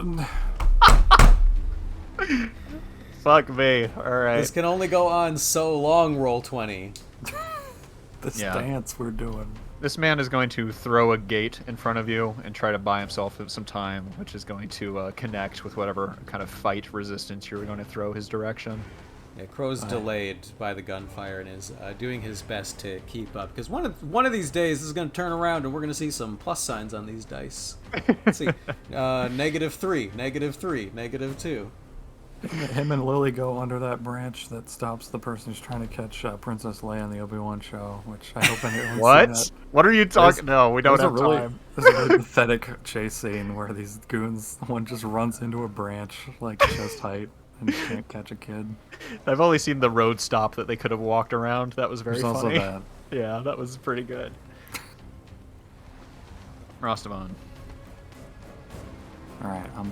Fuck me. All right. This can only go on so long, roll 20. This Yeah. dance we're doing. This man is going to throw a gate in front of you and try to buy himself some time, which is going to connect with whatever kind of fight resistance you're going to throw his direction. Yeah, Crow's delayed by the gunfire and is doing his best to keep up. Because one of these days, this is going to turn around and we're going to see some plus signs on these dice. Let's see. -3, -3, -2. Him and Lily go under that branch that stops the person who's trying to catch Princess Leia on the Obi-Wan show, which I hope anyone's What? seen that. What are you talking? No, we don't There's have a really, time. There's a really pathetic chase scene where these goons, one just runs into a branch like chest height and can't catch a kid. I've only seen the road stop that they could have walked around. That was very There's also funny. that. Yeah, that was pretty good. Rastavan. Alright, I'm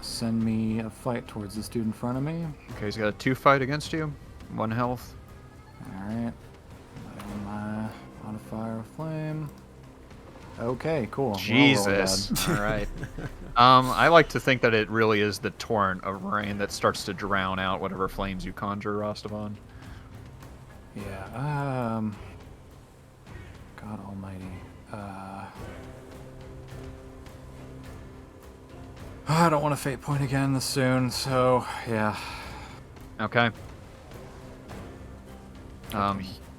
send me a fight towards this dude in front of me. Okay, he's got a 2 fight against you. 1 health. Alright. My modifier of flame. Okay, cool. Well, Jesus. All right. I like to think that it really is the torrent of rain that starts to drown out whatever flames you conjure, Rostavan. Yeah. God Almighty. I don't want to fate point again this soon, so yeah. Okay.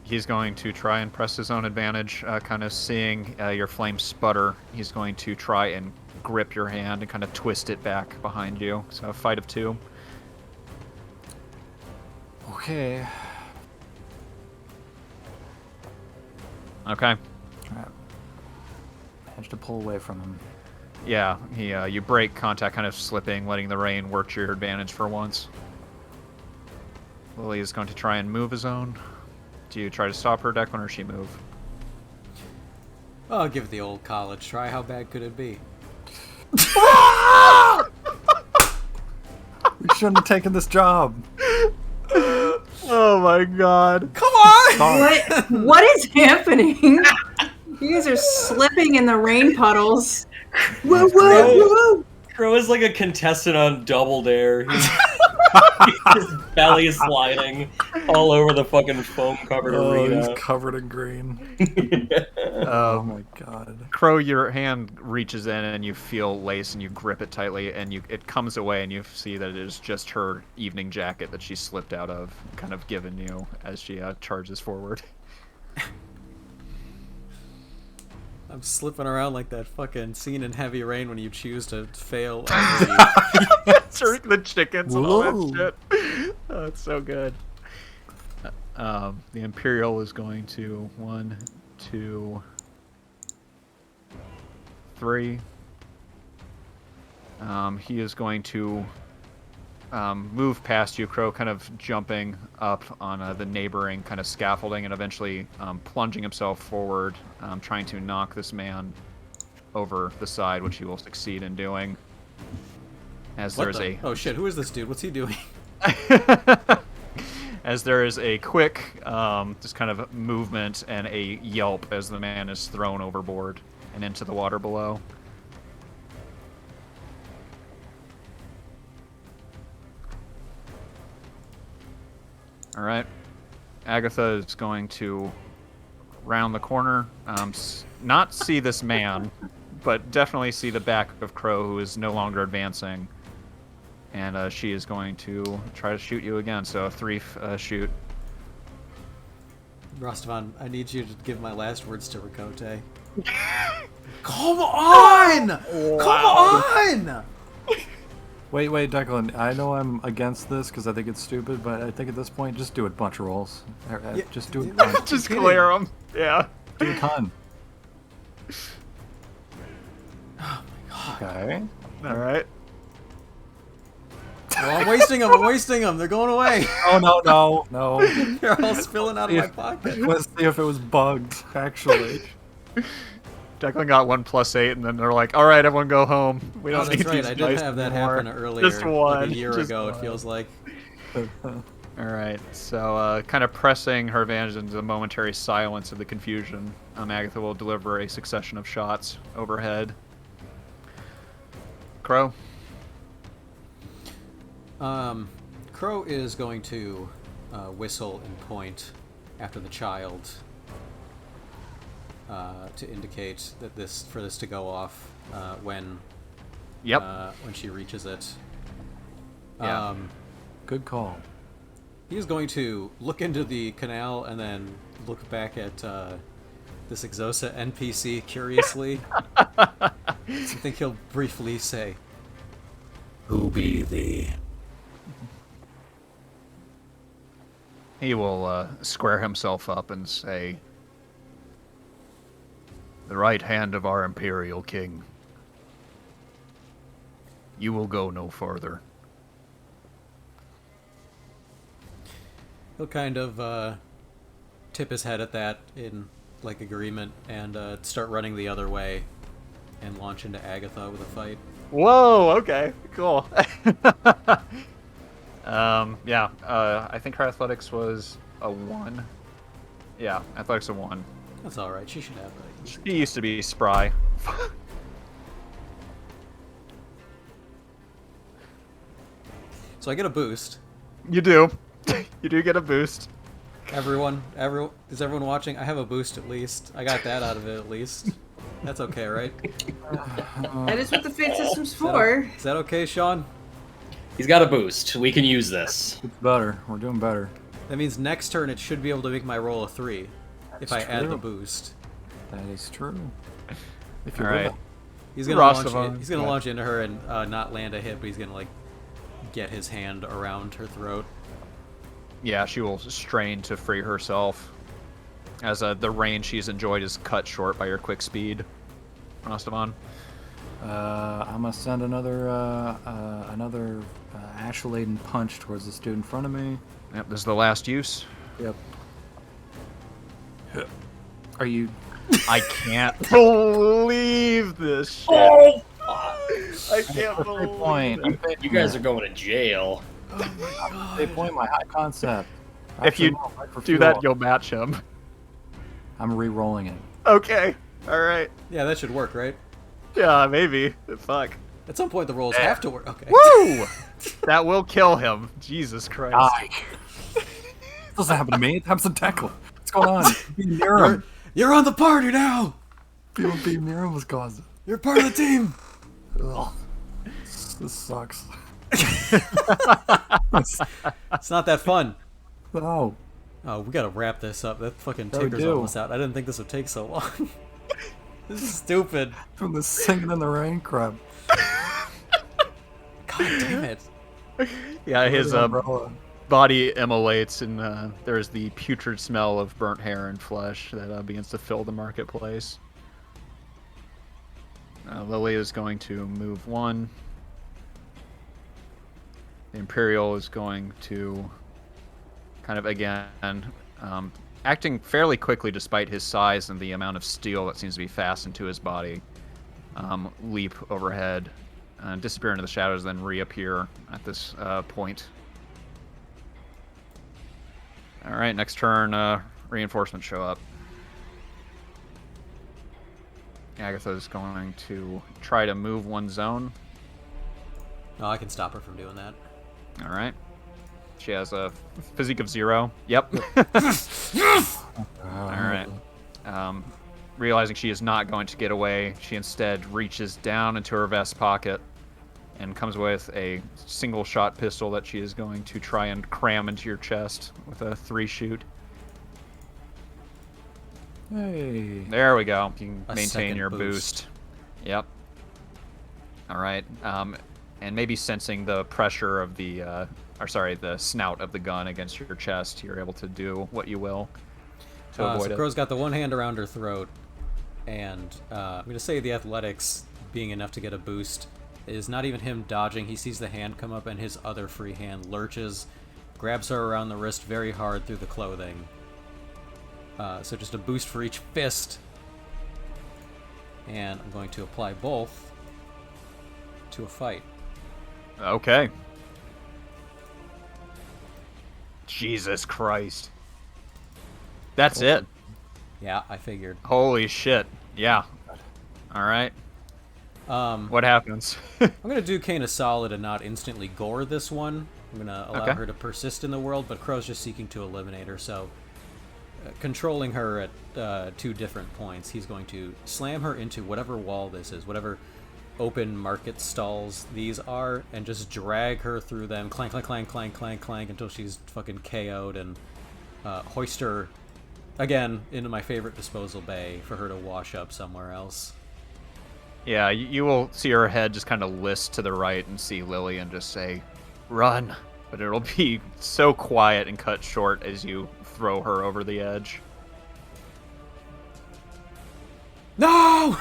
He's going to try and press his own advantage, kind of seeing your flame sputter. He's going to try and grip your hand and kind of twist it back behind you. So a fight of 2. Okay. Okay. Alright. Managed to pull away from him. Yeah, you break contact, kind of slipping, letting the rain work to your advantage for once. Lili is going to try and move his own. Do you try to stop her, Declan, or she move? I'll give it the old college try. How bad could it be? We shouldn't have taken this job. Oh my god. Come on! What is happening? You guys are slipping in the rain puddles. Whoa, whoa, whoa! Crow is like a contestant on Double Dare. His belly is sliding all over the fucking foam-covered arena. He's covered in green. Oh my god. Crow, your hand reaches in and you feel lace and you grip it tightly and it comes away and you see that it is just her evening jacket that she slipped out of, kind of given you as she charges forward. I'm slipping around like that fucking scene in Heavy Rain when you choose to fail. Jerk the chickens and all that shit. Oh, it's so good. The Imperial is going to 1, 2, 3. He is going to move past you, Crow, kind of jumping up on the neighboring kind of scaffolding and eventually plunging himself forward, trying to knock this man over the side, which he will succeed in doing. As there is a Oh shit, who is this dude? What's he doing? as there is a quick just kind of movement and a yelp as the man is thrown overboard and into the water below. All right. Agatha is going to round the corner, not see this man, but definitely see the back of Crow, who is no longer advancing. And she is going to try to shoot you again. So a 3 shoot. Rostavan, I need you to give my last words to Rakote. Come on! Wow. Come on! Wait, Declan. I know I'm against this because I think it's stupid, but I think at this point, just do a bunch of rolls. Just do a ton. Just clear him. Yeah. Do a ton. Oh my god. Okay. All right. Well, I'm wasting them. They're going away. Oh, no. They're all spilling out of my pocket. Let's see if it was bugged, actually. Declan got 1 + 8, and then they're like, "All right, everyone, go home. We Oh, don't that's need right. these I did dice have that anymore." happen earlier, Just one. like a year Just ago. one. It feels like. All right, so kind of pressing her advantage into the momentary silence of the confusion, Agatha will deliver a succession of shots overhead. Crow. Crow is going to whistle and point after the child to indicate that this to go off when she reaches it. Yeah. Good call. He is going to look into the canal and then look back at this Exosa NPC curiously. I think he'll briefly say, Who be thee? He will square himself up and say, "The right hand of our Imperial King. You will go no farther." he'll kind of tip his head at that in like agreement and start running the other way and launch into Agatha with a fight. Whoa, okay, cool. I think her athletics was a 1. Yeah, athletics a 1. That's all right. She should have it. She used to be spry. So I get a boost. You do. You do get a boost. Everyone, is everyone watching? I have a boost at least. I got that out of it at least. That's okay, right? That is what the fate system's for. Is that okay, Sean? He's got a boost. We can use this. It's better. We're doing better. That means next turn it should be able to make my roll a 3 if I add the true. boost. That is true. If All you're right. He's gonna Rostovon. He's gonna launch into her and not land a hit, but he's gonna like get his hand around her throat. Yeah, she will strain to free herself. As the range she's enjoyed is cut short by your quick speed. Rostovon. I'm gonna send another ash-laden punch towards this dude in front of me. Yep, this is the last use. Yep. Are you? I can't believe this shit. Oh! I can't believe Point. it. You guys are going to jail. They point my high concept. If you Actually, no, right for do that, fuel. you'll match him. I'm re-rolling it. Okay. All right. Yeah, that should work, right? Yeah, maybe. Fuck. At some point the rolls have to work. Okay. Woo! That will kill him. Jesus Christ. Die. Doesn't happen to me. It happens to Tekla. What's going on? Being near him. You're on the party now. People being near him was causing. You're part of the team. Ugh. This sucks. It's not that fun. No. Oh, we gotta wrap this up. That fucking Yeah, we ticker's do. almost out. I didn't think this would take so long. This is stupid. From the singing in the rain crap. God damn it. Yeah, his Umbrella. body immolates, and there's the putrid smell of burnt hair and flesh that begins to fill the marketplace. Lili is going to move 1. The Imperial is going to kind of, again, acting fairly quickly despite his size and the amount of steel that seems to be fastened to his body, leap overhead, disappear into the shadows, then reappear at this point. All right, next turn, reinforcements show up. Agatha is going to try to move 1 zone. No, I can stop her from doing that. All right. She has a physique of 0. Yep. All right. Realizing she is not going to get away, she instead reaches down into her vest pocket and comes with a single-shot pistol that she is going to try and cram into your chest with a 3-shoot. Hey. There we go. You can A maintain second your boost. boost. Yep. All right. And maybe sensing the pressure of the snout of the gun against your chest, you're able to do what you will to avoid So it. Crow's got the one hand around her throat, and I'm going to say the athletics being enough to get a boost is not even him dodging. He sees the hand come up, and his other free hand lurches, grabs her around the wrist very hard through the clothing. So just a boost for each fist. And I'm going to apply both to a fight. Okay. Jesus Christ. That's it. Yeah, I figured. Holy shit. Yeah. All right. What happens? I'm going to do Kane a solid and not instantly gore this one. I'm going to allow Okay. her to persist in the world, but Crow's just seeking to eliminate her, so controlling her at 2 different points, he's going to slam her into whatever wall this is, whatever open market stalls these are, and just drag her through them, clank, clank, clank, clank, clank, clank, until she's fucking KO'd, and hoist her, again, into my favorite disposal bay for her to wash up somewhere else. Yeah, you will see her head just kind of list to the right and see Lili and just say, "Run!" But it'll be so quiet and cut short as you throw her over the edge. No!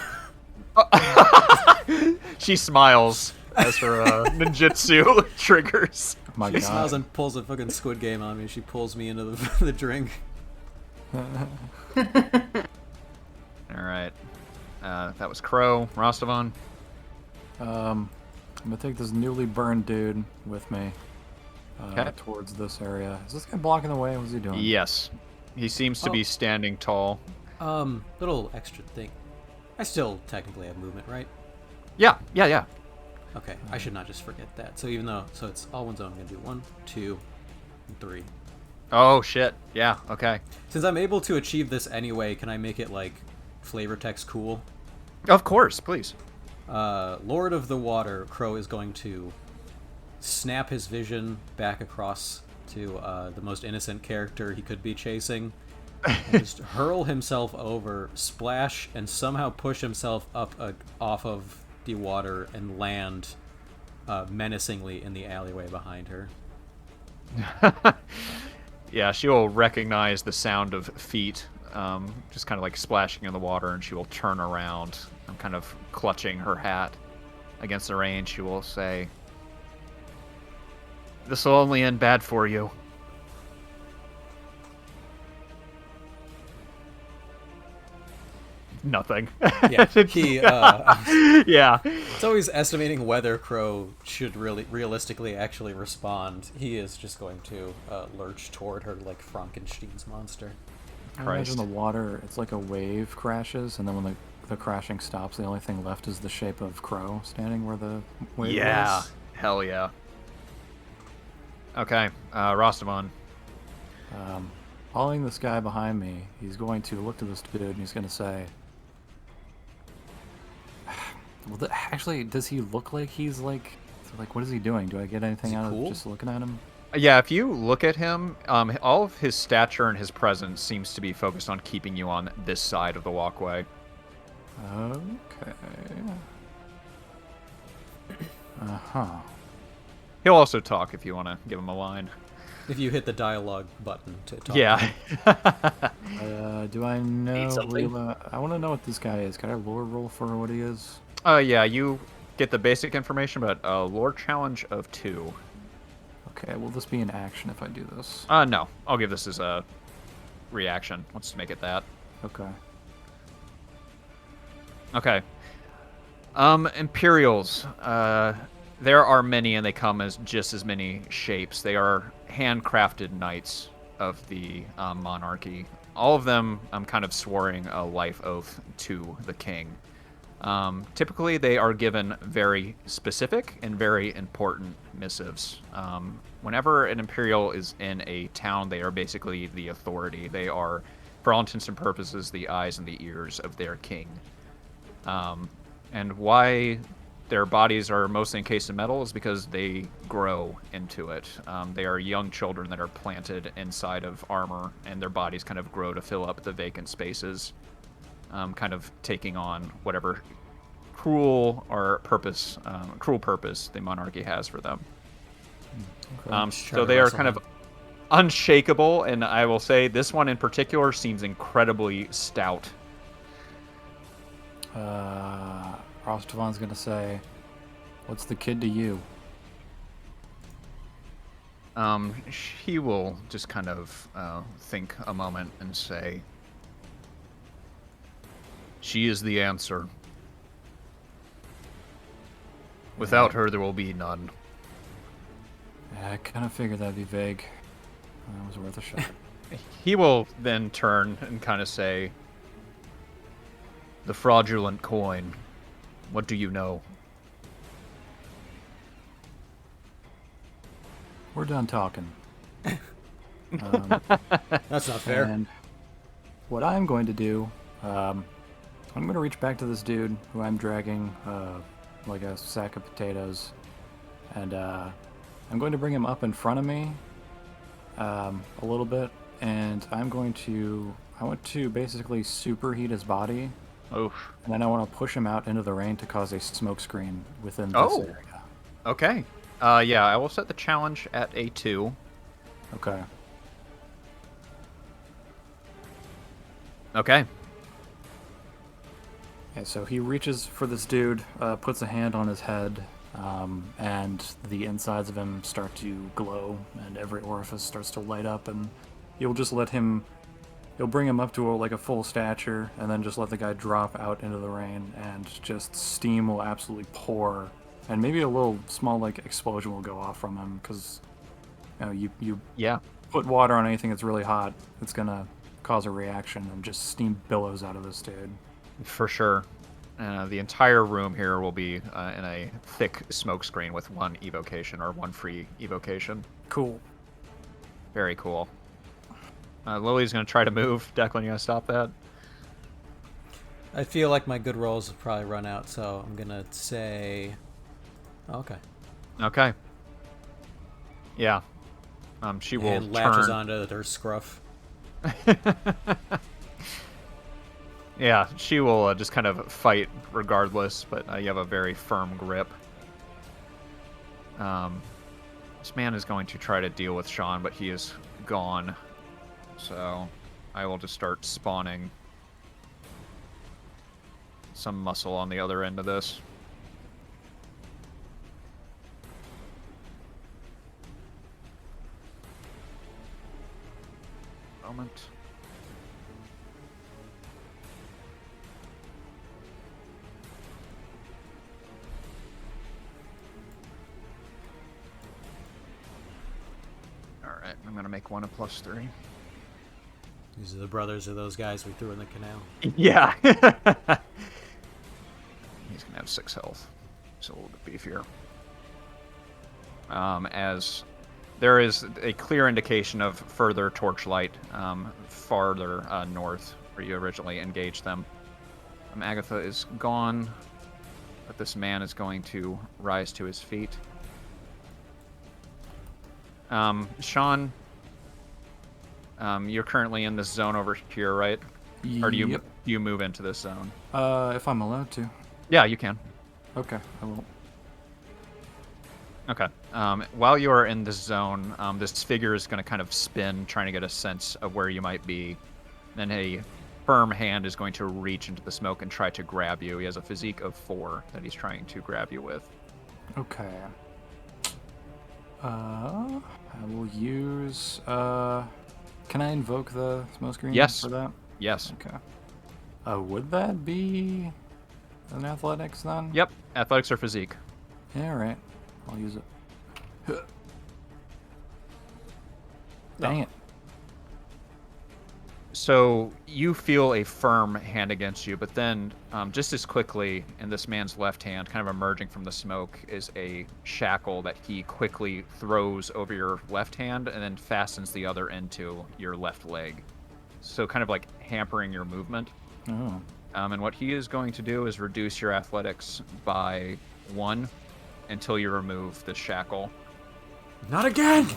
She smiles as her ninjutsu triggers. My She smiles God. and pulls a fucking Squid Game on me. She pulls me into the drink. All right. That was Crow. Rostovon. I'm gonna take this newly burned dude with me Okay. towards this area. Is this guy blocking the way? What's he doing? Yes. He seems to be standing tall. Little extra thing. I still technically have movement, right? Yeah. Okay, I should not just forget that. So so it's all one zone. I'm gonna do 1, 2, and 3. Oh shit. Yeah. Okay. Since I'm able to achieve this anyway, can I make it like flavor text cool? Of course, please. Lord of the Water, Crow is going to snap his vision back across to the most innocent character he could be chasing, and just hurl himself over, splash, and somehow push himself up off of the water and land menacingly in the alleyway behind her. Yeah, she will recognize the sound of feet, just kind of like splashing in the water, and she will turn around and kind of clutching her hat against the rain. She will say, "This will only end bad for you." Nothing. Yeah, he. Yeah. It's always estimating whether Crow should realistically actually respond. He is just going to lurch toward her like Frankenstein's monster. I imagine the water, it's like a wave crashes, and then when the crashing stops, the only thing left is the shape of Crow standing where the wave Yeah. was. Hell yeah. Okay, Rostamon. Following this guy behind me, he's going to look to this dude and he's going to say, well, actually, does he look like he's like, what is he doing? Do I get anything out of just looking at him? Yeah, if you look at him, all of his stature and his presence seems to be focused on keeping you on this side of the walkway. Okay. Uh-huh. He'll also talk if you want to give him a line. If you hit the dialogue button to talk. Yeah. Do I know? something? I want to know what this guy is. Can I lore roll for what he is? Yeah, you get the basic information, but lore challenge of 2. Okay, will this be an action if I do this? No. I'll give this as a reaction. Let's make it that. Okay. Okay. Imperials. There are many, and they come as just as many shapes. They are handcrafted knights of the monarchy. All of them kind of swearing a life oath to the king. Typically, they are given very specific and very important missives. Whenever an Imperial is in a town, they are basically the authority. They are, for all intents and purposes, the eyes and the ears of their king. And why their bodies are mostly encased in metal is because they grow into it. They are young children that are planted inside of armor, and their bodies kind of grow to fill up the vacant spaces, kind of taking on whatever cruel purpose the monarchy has for them. Okay. So they are kind of unshakable, and I will say this one in particular seems incredibly stout. Rostavon's gonna say, "What's the kid to you?" He will just kind of think a moment and say, "She is the answer. Without her, there will be none." Yeah, I kind of figured that'd be vague. That was worth a shot. He will then turn and kind of say, "The fraudulent coin. What do you know?" We're done talking. That's not fair. And what I'm going to do, I'm going to reach back to this dude who I'm dragging like a sack of potatoes, and I'm going to bring him up in front of me a little bit, and I want to basically superheat his body, Oof. and then I want to push him out into the rain to cause a smoke screen within this Oh. area. Okay. Yeah, I will set the challenge at a 2. Okay. Okay. Yeah, so he reaches for this dude, puts a hand on his head, and the insides of him start to glow, and every orifice starts to light up, and you'll just you'll bring him up to like a full stature, and then just let the guy drop out into the rain, and just steam will absolutely pour, and maybe a little small like explosion will go off from him, because you Yeah. put water on anything that's really hot, it's gonna cause a reaction and just steam billows out of this dude. For sure. The entire room here will be in a thick smoke screen with one evocation, or one free evocation. Cool. Very cool. Lily's going to try to move. Declan, you going to stop that? I feel like my good rolls have probably run out, so I'm going to say... Okay. Okay. Yeah. She will And latches turn... onto her scruff. Yeah, she will just kind of fight regardless, but you have a very firm grip. This man is going to try to deal with Sean, but he is gone. So I will just start spawning some muscle on the other end of this. Moment. Alright, I'm gonna make one a +3. These are the brothers of those guys we threw in the canal. Yeah. He's gonna have 6 health. So a little bit beefier. As there is a clear indication of further torchlight farther north where you originally engaged them. Agatha is gone, but this man is going to rise to his feet. Sean, you're currently in this zone over here, right? Or do you move into this zone? If I'm allowed to. Yeah, you can. Okay, I will. Okay. While you are in this zone, this figure is going to kind of spin, trying to get a sense of where you might be. Then a firm hand is going to reach into the smoke and try to grab you. He has a physique of 4 that he's trying to grab you with. Okay. I will use... Can I invoke the smoke screen for that? Yes. Okay. Would that be an athletics then? Yep. Athletics or physique. Yeah, alright. I'll use it. Dang it. So you feel a firm hand against you, but then just as quickly, in this man's left hand, kind of emerging from the smoke, is a shackle that he quickly throws over your left hand and then fastens the other into your left leg. So kind of like hampering your movement. Oh. And what he is going to do is reduce your athletics by 1 until you remove the shackle. Not again!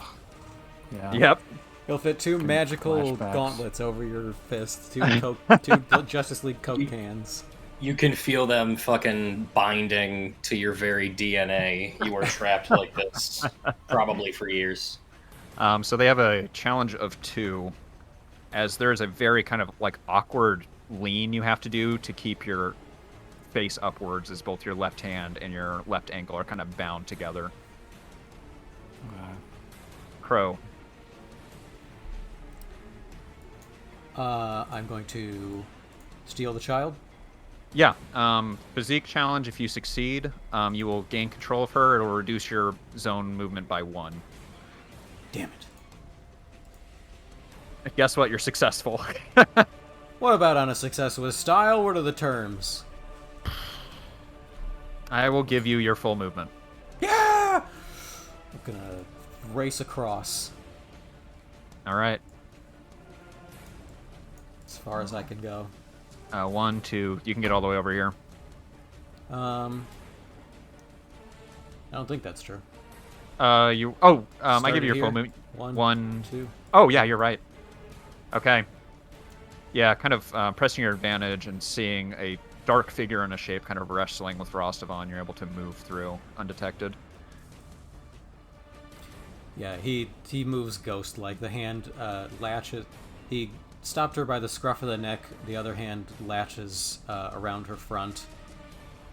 Yeah. Yep. He'll fit 2 magical flashbacks. gauntlets over your fist. 2 Justice League Coke cans. You can feel them fucking binding to your very DNA. You were trapped like this probably for years. So they have a challenge of 2, as there's a very kind of like awkward lean you have to do to keep your face upwards, as both your left hand and your left ankle are kind of bound together. Okay. Crow. I'm going to steal the child. Yeah. Physique challenge. If you succeed, you will gain control of her. It will reduce your zone movement by 1. Damn it. Guess what? You're successful. What about on a success with style? What are the terms? I will give you your full movement. Yeah! I'm gonna race across All right. as far as I can go. 1, 2. You can get all the way over here. I don't think that's true. I give Started you your here. full movement. 1, 2. Oh, yeah, you're right. Okay. Yeah, kind of pressing your advantage and seeing a dark figure in a shape kind of wrestling with Rostavon, you're able to move through undetected. Yeah, he moves ghost-like. The hand latches. He stopped her by the scruff of the neck. The other hand latches around her front,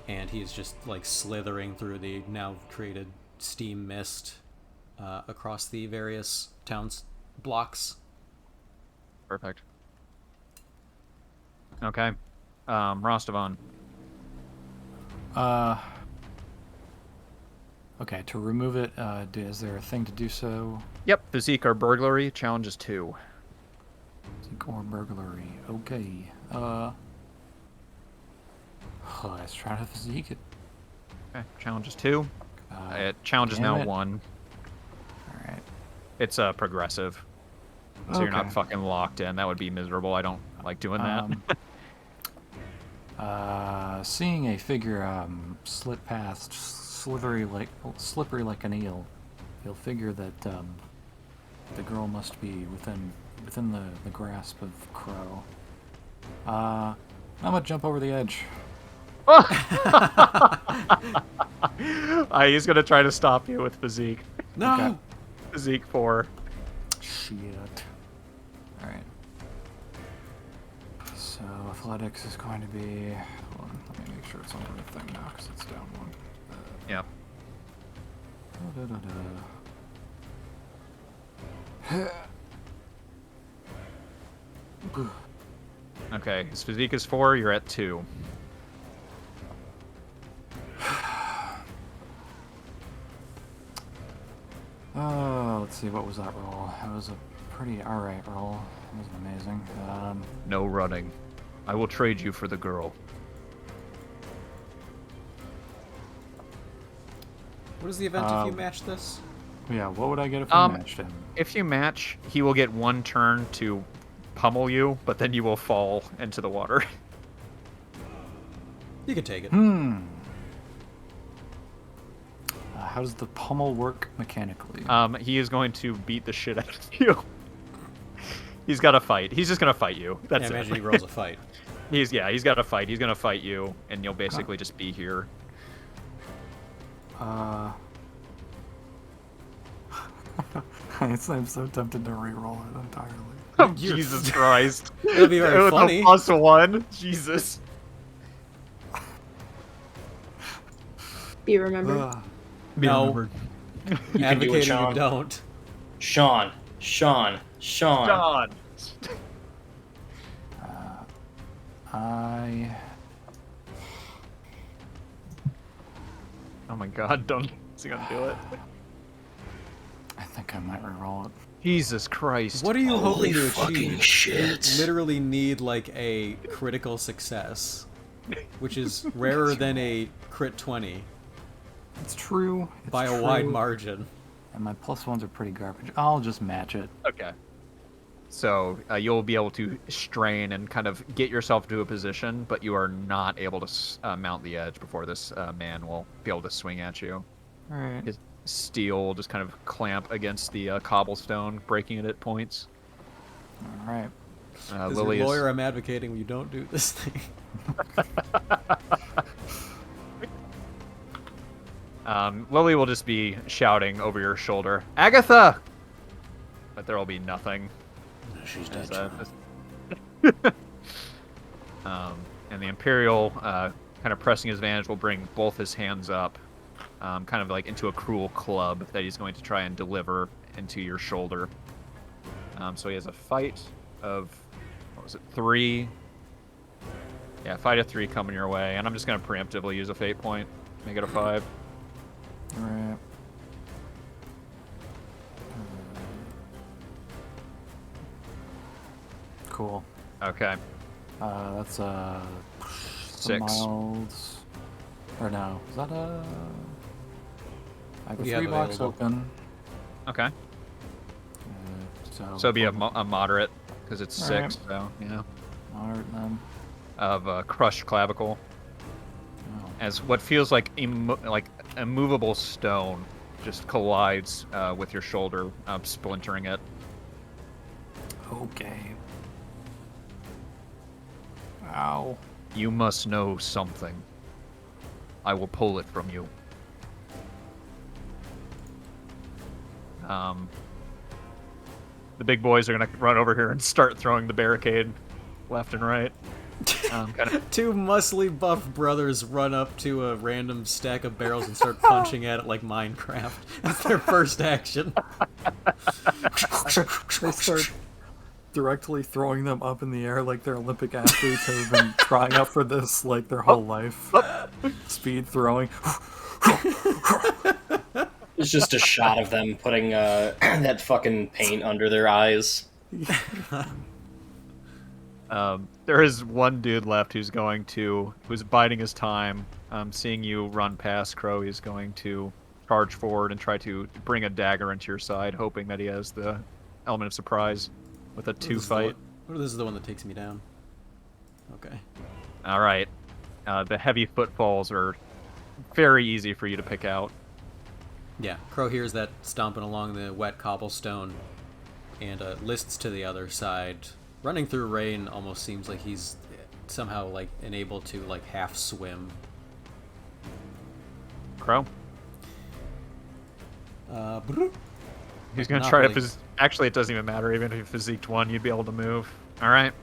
and he is just like slithering through the now created steam mist across the various towns blocks. Perfect. Okay. Rostavon. Okay, to remove it, is there a thing to do so? Yep, physique or burglary. Challenge is 2. or burglary. Okay. Let's try to physique it. Okay, challenge is 2. Challenge is now 1. Alright. It's progressive. So you're not fucking locked in. That would be miserable. I don't like doing that. Seeing a figure slip past, slippery like an eel, you'll figure that the girl must be within the grasp of Crow. I'm gonna jump over the edge. He's gonna try to stop you with physique. No. Okay. Physique 4. Shit. Alright. So athletics is going to be. Hold on, let me make sure it's on the right thing now because it's down 1. Yep. Okay, his physique is 4. You're at 2. Let's see, what was that roll? That was a pretty alright roll. It wasn't amazing. No running. I will trade you for the girl. What is the event if you match this? Yeah, what would I get if I matched him? If you match, he will get 1 turn to pummel you, but then you will fall into the water. You can take it. How does the pummel work mechanically? He is going to beat the shit out of you. He's got to fight. He's just going to fight you. That's I it. imagine he rolls a fight. He's got to fight. He's going to fight you, and you'll basically just be here. I'm so tempted to re-roll it entirely. Jesus Christ. It'll be very With funny. a +1. Jesus. You remember? No. You can do it, Advocating Sean. you don't. Sean. John. Oh my god, don't. Is he gonna do it? I think I might re-roll it. Jesus Christ. What are you Holy hoping to fucking achieve? shit. You literally need like a critical success, which is rarer than a crit 20 It's true. It's by a true. wide margin. And my +1s are pretty garbage. I'll just match it. Okay. So you'll be able to strain and kind of get yourself to a position, but you are not able to mount the edge before this man will be able to swing at you. Alright. His steel will just kind of clamp against the cobblestone, breaking it at points. Alright. As Lili your is... lawyer, I'm advocating you don't do this thing. Lili will just be shouting over your shoulder, Agatha! But there will be nothing. She's As, dead. and the Imperial, kind of pressing his advantage, will bring both his hands up, kind of like into a cruel club that he's going to try and deliver into your shoulder. So he has a fight of, what was it, 3? Yeah, fight of 3 coming your way, and I'm just going to preemptively use a fate point, make it a 5. Alright. Cool. Okay. That's 6. mild. Or no, is that a? I have What do a you have 3 box available? open. Okay. So So it'd be a moderate, because it's 6, Alright. so, yeah. moderate then. Of crushed clavicle. Oh. As what feels like immovable stone just collides with your shoulder, splintering it. Okay. Ow. You must know something. I will pull it from you. The big boys are gonna run over here and start throwing the barricade left and right. Kind of, Two muscly buff brothers run up to a random stack of barrels and start punching at it like Minecraft. That's their first action. They start directly throwing them up in the air like they're Olympic athletes who have been trying out for this like their whole life. Speed throwing. It's just a shot of them putting that fucking paint under their eyes. There is one dude left who's biding his time. Seeing you run past Crow, he's going to charge forward and try to bring a dagger into your side, hoping that he has the element of surprise with a two fight. This is the one that takes me down. Okay. All right. The heavy footfalls are very easy for you to pick out. Yeah, Crow hears that stomping along the wet cobblestone and lists to the other side. Running through rain almost seems like he's somehow like enabled to like half swim. Crow? Brrr. He's going to Not try really. to... Actually, it doesn't even matter. Even if you physiqued one, you'd be able to move. All right.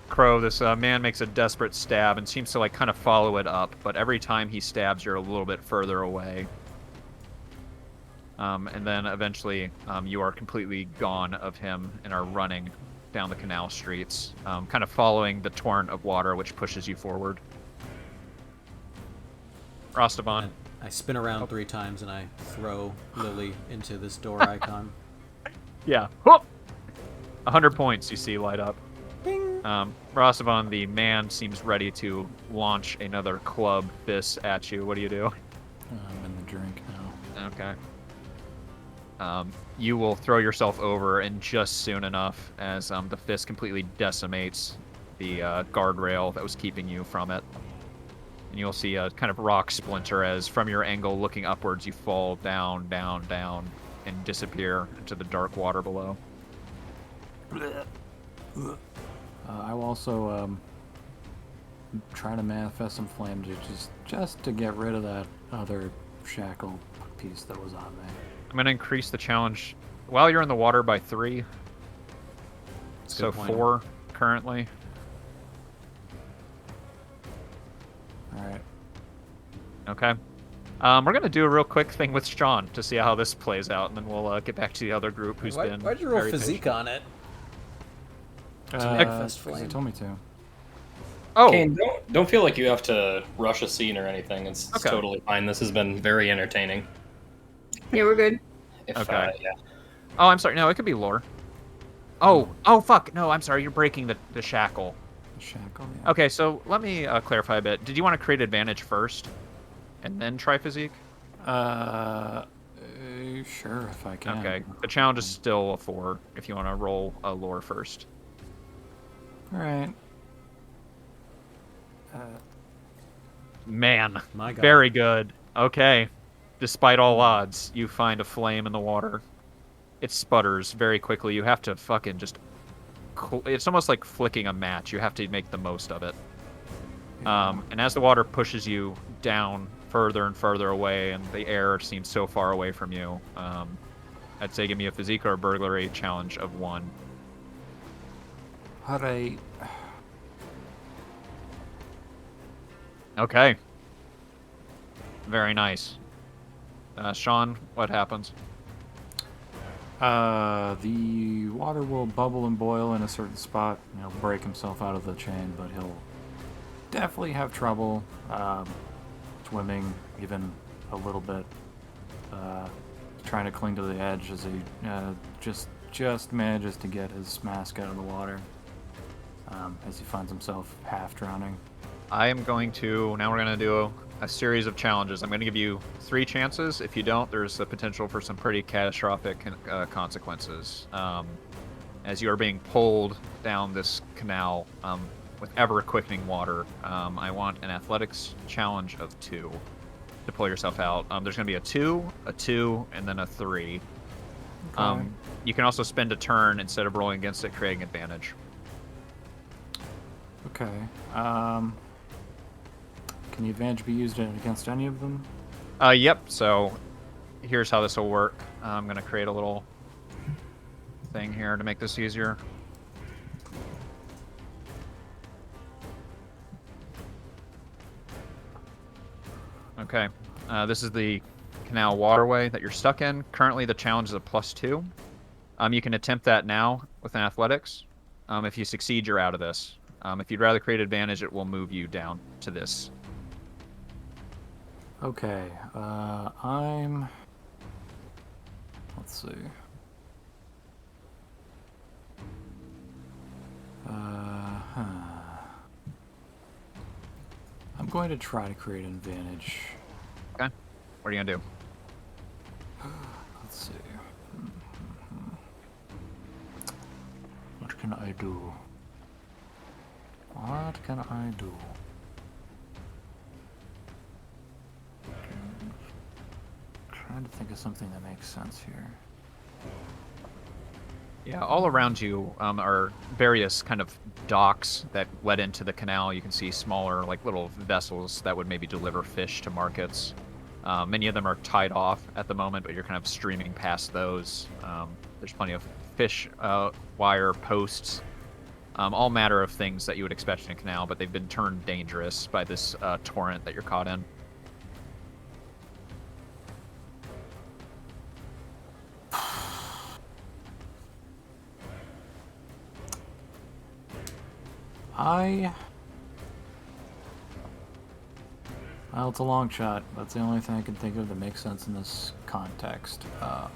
Crow, this man makes a desperate stab and seems to like kind of follow it up, but every time he stabs, you're a little bit further away. And then eventually you are completely gone of him and are running down the canal streets, kind of following the torrent of water which pushes you forward. Rastavan. I spin around 3 times and I throw Lili into this door icon. Yeah. Whoop! 100 points you see light up. Rastavan, the man, seems ready to launch another club fist at you. What do you do? I'm in the drink now. Okay. You will throw yourself over, and just soon enough as the fist completely decimates the guardrail that was keeping you from it. And you'll see a kind of rock splinter as, from your angle looking upwards, you fall down, down, down, and disappear into the dark water below. I will also try to manifest some flame just to get rid of that other shackle piece that was on me. I'm going to increase the challenge while you're in the water by 3. That's a So good point. 4 currently. All right. Okay. We're going to do a real quick thing with Sean to see how this plays out, and then we'll get back to the other group who's been Why'd you roll very physique patient. on it? Because flame. you told me to. Oh, Kane, don't feel like you have to rush a scene or anything. It's Okay. totally fine. This has been very entertaining. Yeah, we're good. If, Okay. yeah. oh, I'm sorry. No, it could be lore. Oh, fuck. No, I'm sorry. You're breaking the shackle. The shackle. Yeah. Okay, so let me clarify a bit. Did you want to create advantage first, and then try physique? Sure, if I can. Okay. The challenge is still a 4 if you want to roll a lore first. All right. Man, My God. very good. Okay. Despite all odds, you find a flame in the water. It sputters very quickly. You have to fucking just... It's almost like flicking a match. You have to make the most of it. And as the water pushes you down further and further away, and the air seems so far away from you, I'd say give me a physique or a burglary challenge of 1. All right. Okay. Very nice. Sean, what happens? The water will bubble and boil in a certain spot. He'll break himself out of the chain, but he'll definitely have trouble swimming even a little bit. Trying to cling to the edge as he just manages to get his mask out of the water as he finds himself half drowning. I am going to... Now we're going to do a series of challenges. I'm going to give you 3 chances. If you don't, there's the potential for some pretty catastrophic consequences. As you are being pulled down this canal with ever-quickening water, I want an athletics challenge of 2 to pull yourself out. There's going to be a 2, and then a 3. Okay. You can also spend a turn instead of rolling against it, creating advantage. Okay. Can the advantage be used against any of them? Yep, so here's how this will work. I'm going to create a little thing here to make this easier. Okay, this is the canal waterway that you're stuck in. Currently, the challenge is a +2. You can attempt that now with an athletics. If you succeed, you're out of this. If you'd rather create advantage, it will move you down to this. Okay. Let's see. I'm going to try to create an advantage. Okay. What are you gonna do? Let's see. What can I do? What can I do? Trying to think of something that makes sense here. Yeah, all around you are various kind of docks that led into the canal. You can see smaller, like little vessels that would maybe deliver fish to markets. Many of them are tied off at the moment, but you're kind of streaming past those. There's plenty of fish wire posts, all matter of things that you would expect in a canal, but they've been turned dangerous by this torrent that you're caught in. Well, it's a long shot. That's the only thing I can think of that makes sense in this context.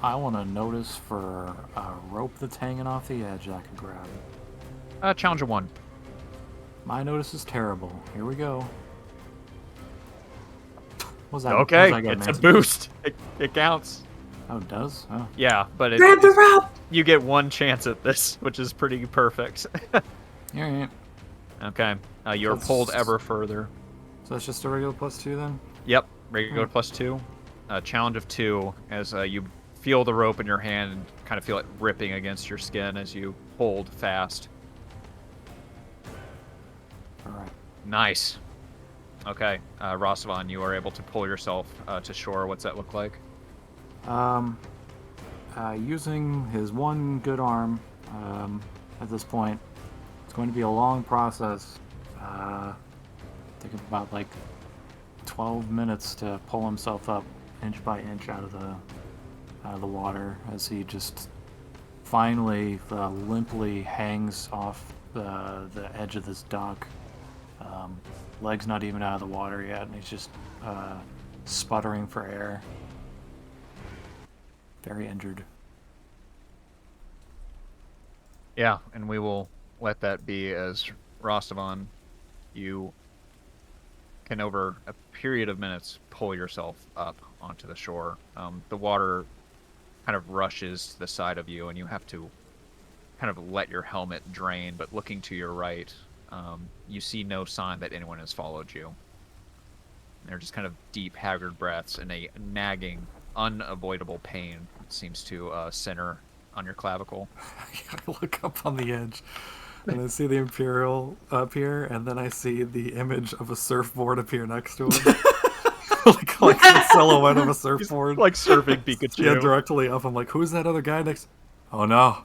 I want to notice for a rope that's hanging off the edge that I can grab. Challenger 1. My notice is terrible. Here we go. Was that Okay, was that it's a Nancy? boost. It counts. Oh, it does? Oh. Yeah, but Grab the rope! you get one chance at this, which is pretty perfect. Alright. Okay, you're That's- pulled ever further. So that's just a regular +2 then? Yep, regular +2. Challenge of 2, as you feel the rope in your hand and kind of feel it ripping against your skin as you hold fast. Alright. Nice. Okay, Rosavan, you are able to pull yourself to shore. What's that look like? Using his one good arm, at this point, it's going to be a long process. Take about like 12 minutes to pull himself up inch by inch out of the water as he just finally limply hangs off the edge of this dock. Legs not even out of the water yet, and he's just sputtering for air. Very injured. Yeah, and we will let that be as Rostavan, you can over a period of minutes pull yourself up onto the shore. The water kind of rushes to the side of you, and you have to kind of let your helmet drain, but looking to your right, you see no sign that anyone has followed you. They're just kind of deep, haggard breaths, and a nagging, unavoidable pain seems to center on your clavicle. I look up on the edge, and I see the Imperial up here, and then I see the image of a surfboard appear next to him. like the silhouette of a surfboard. Like surfing Pikachu. Yeah, directly up. I'm like, who's that other guy next? Oh no.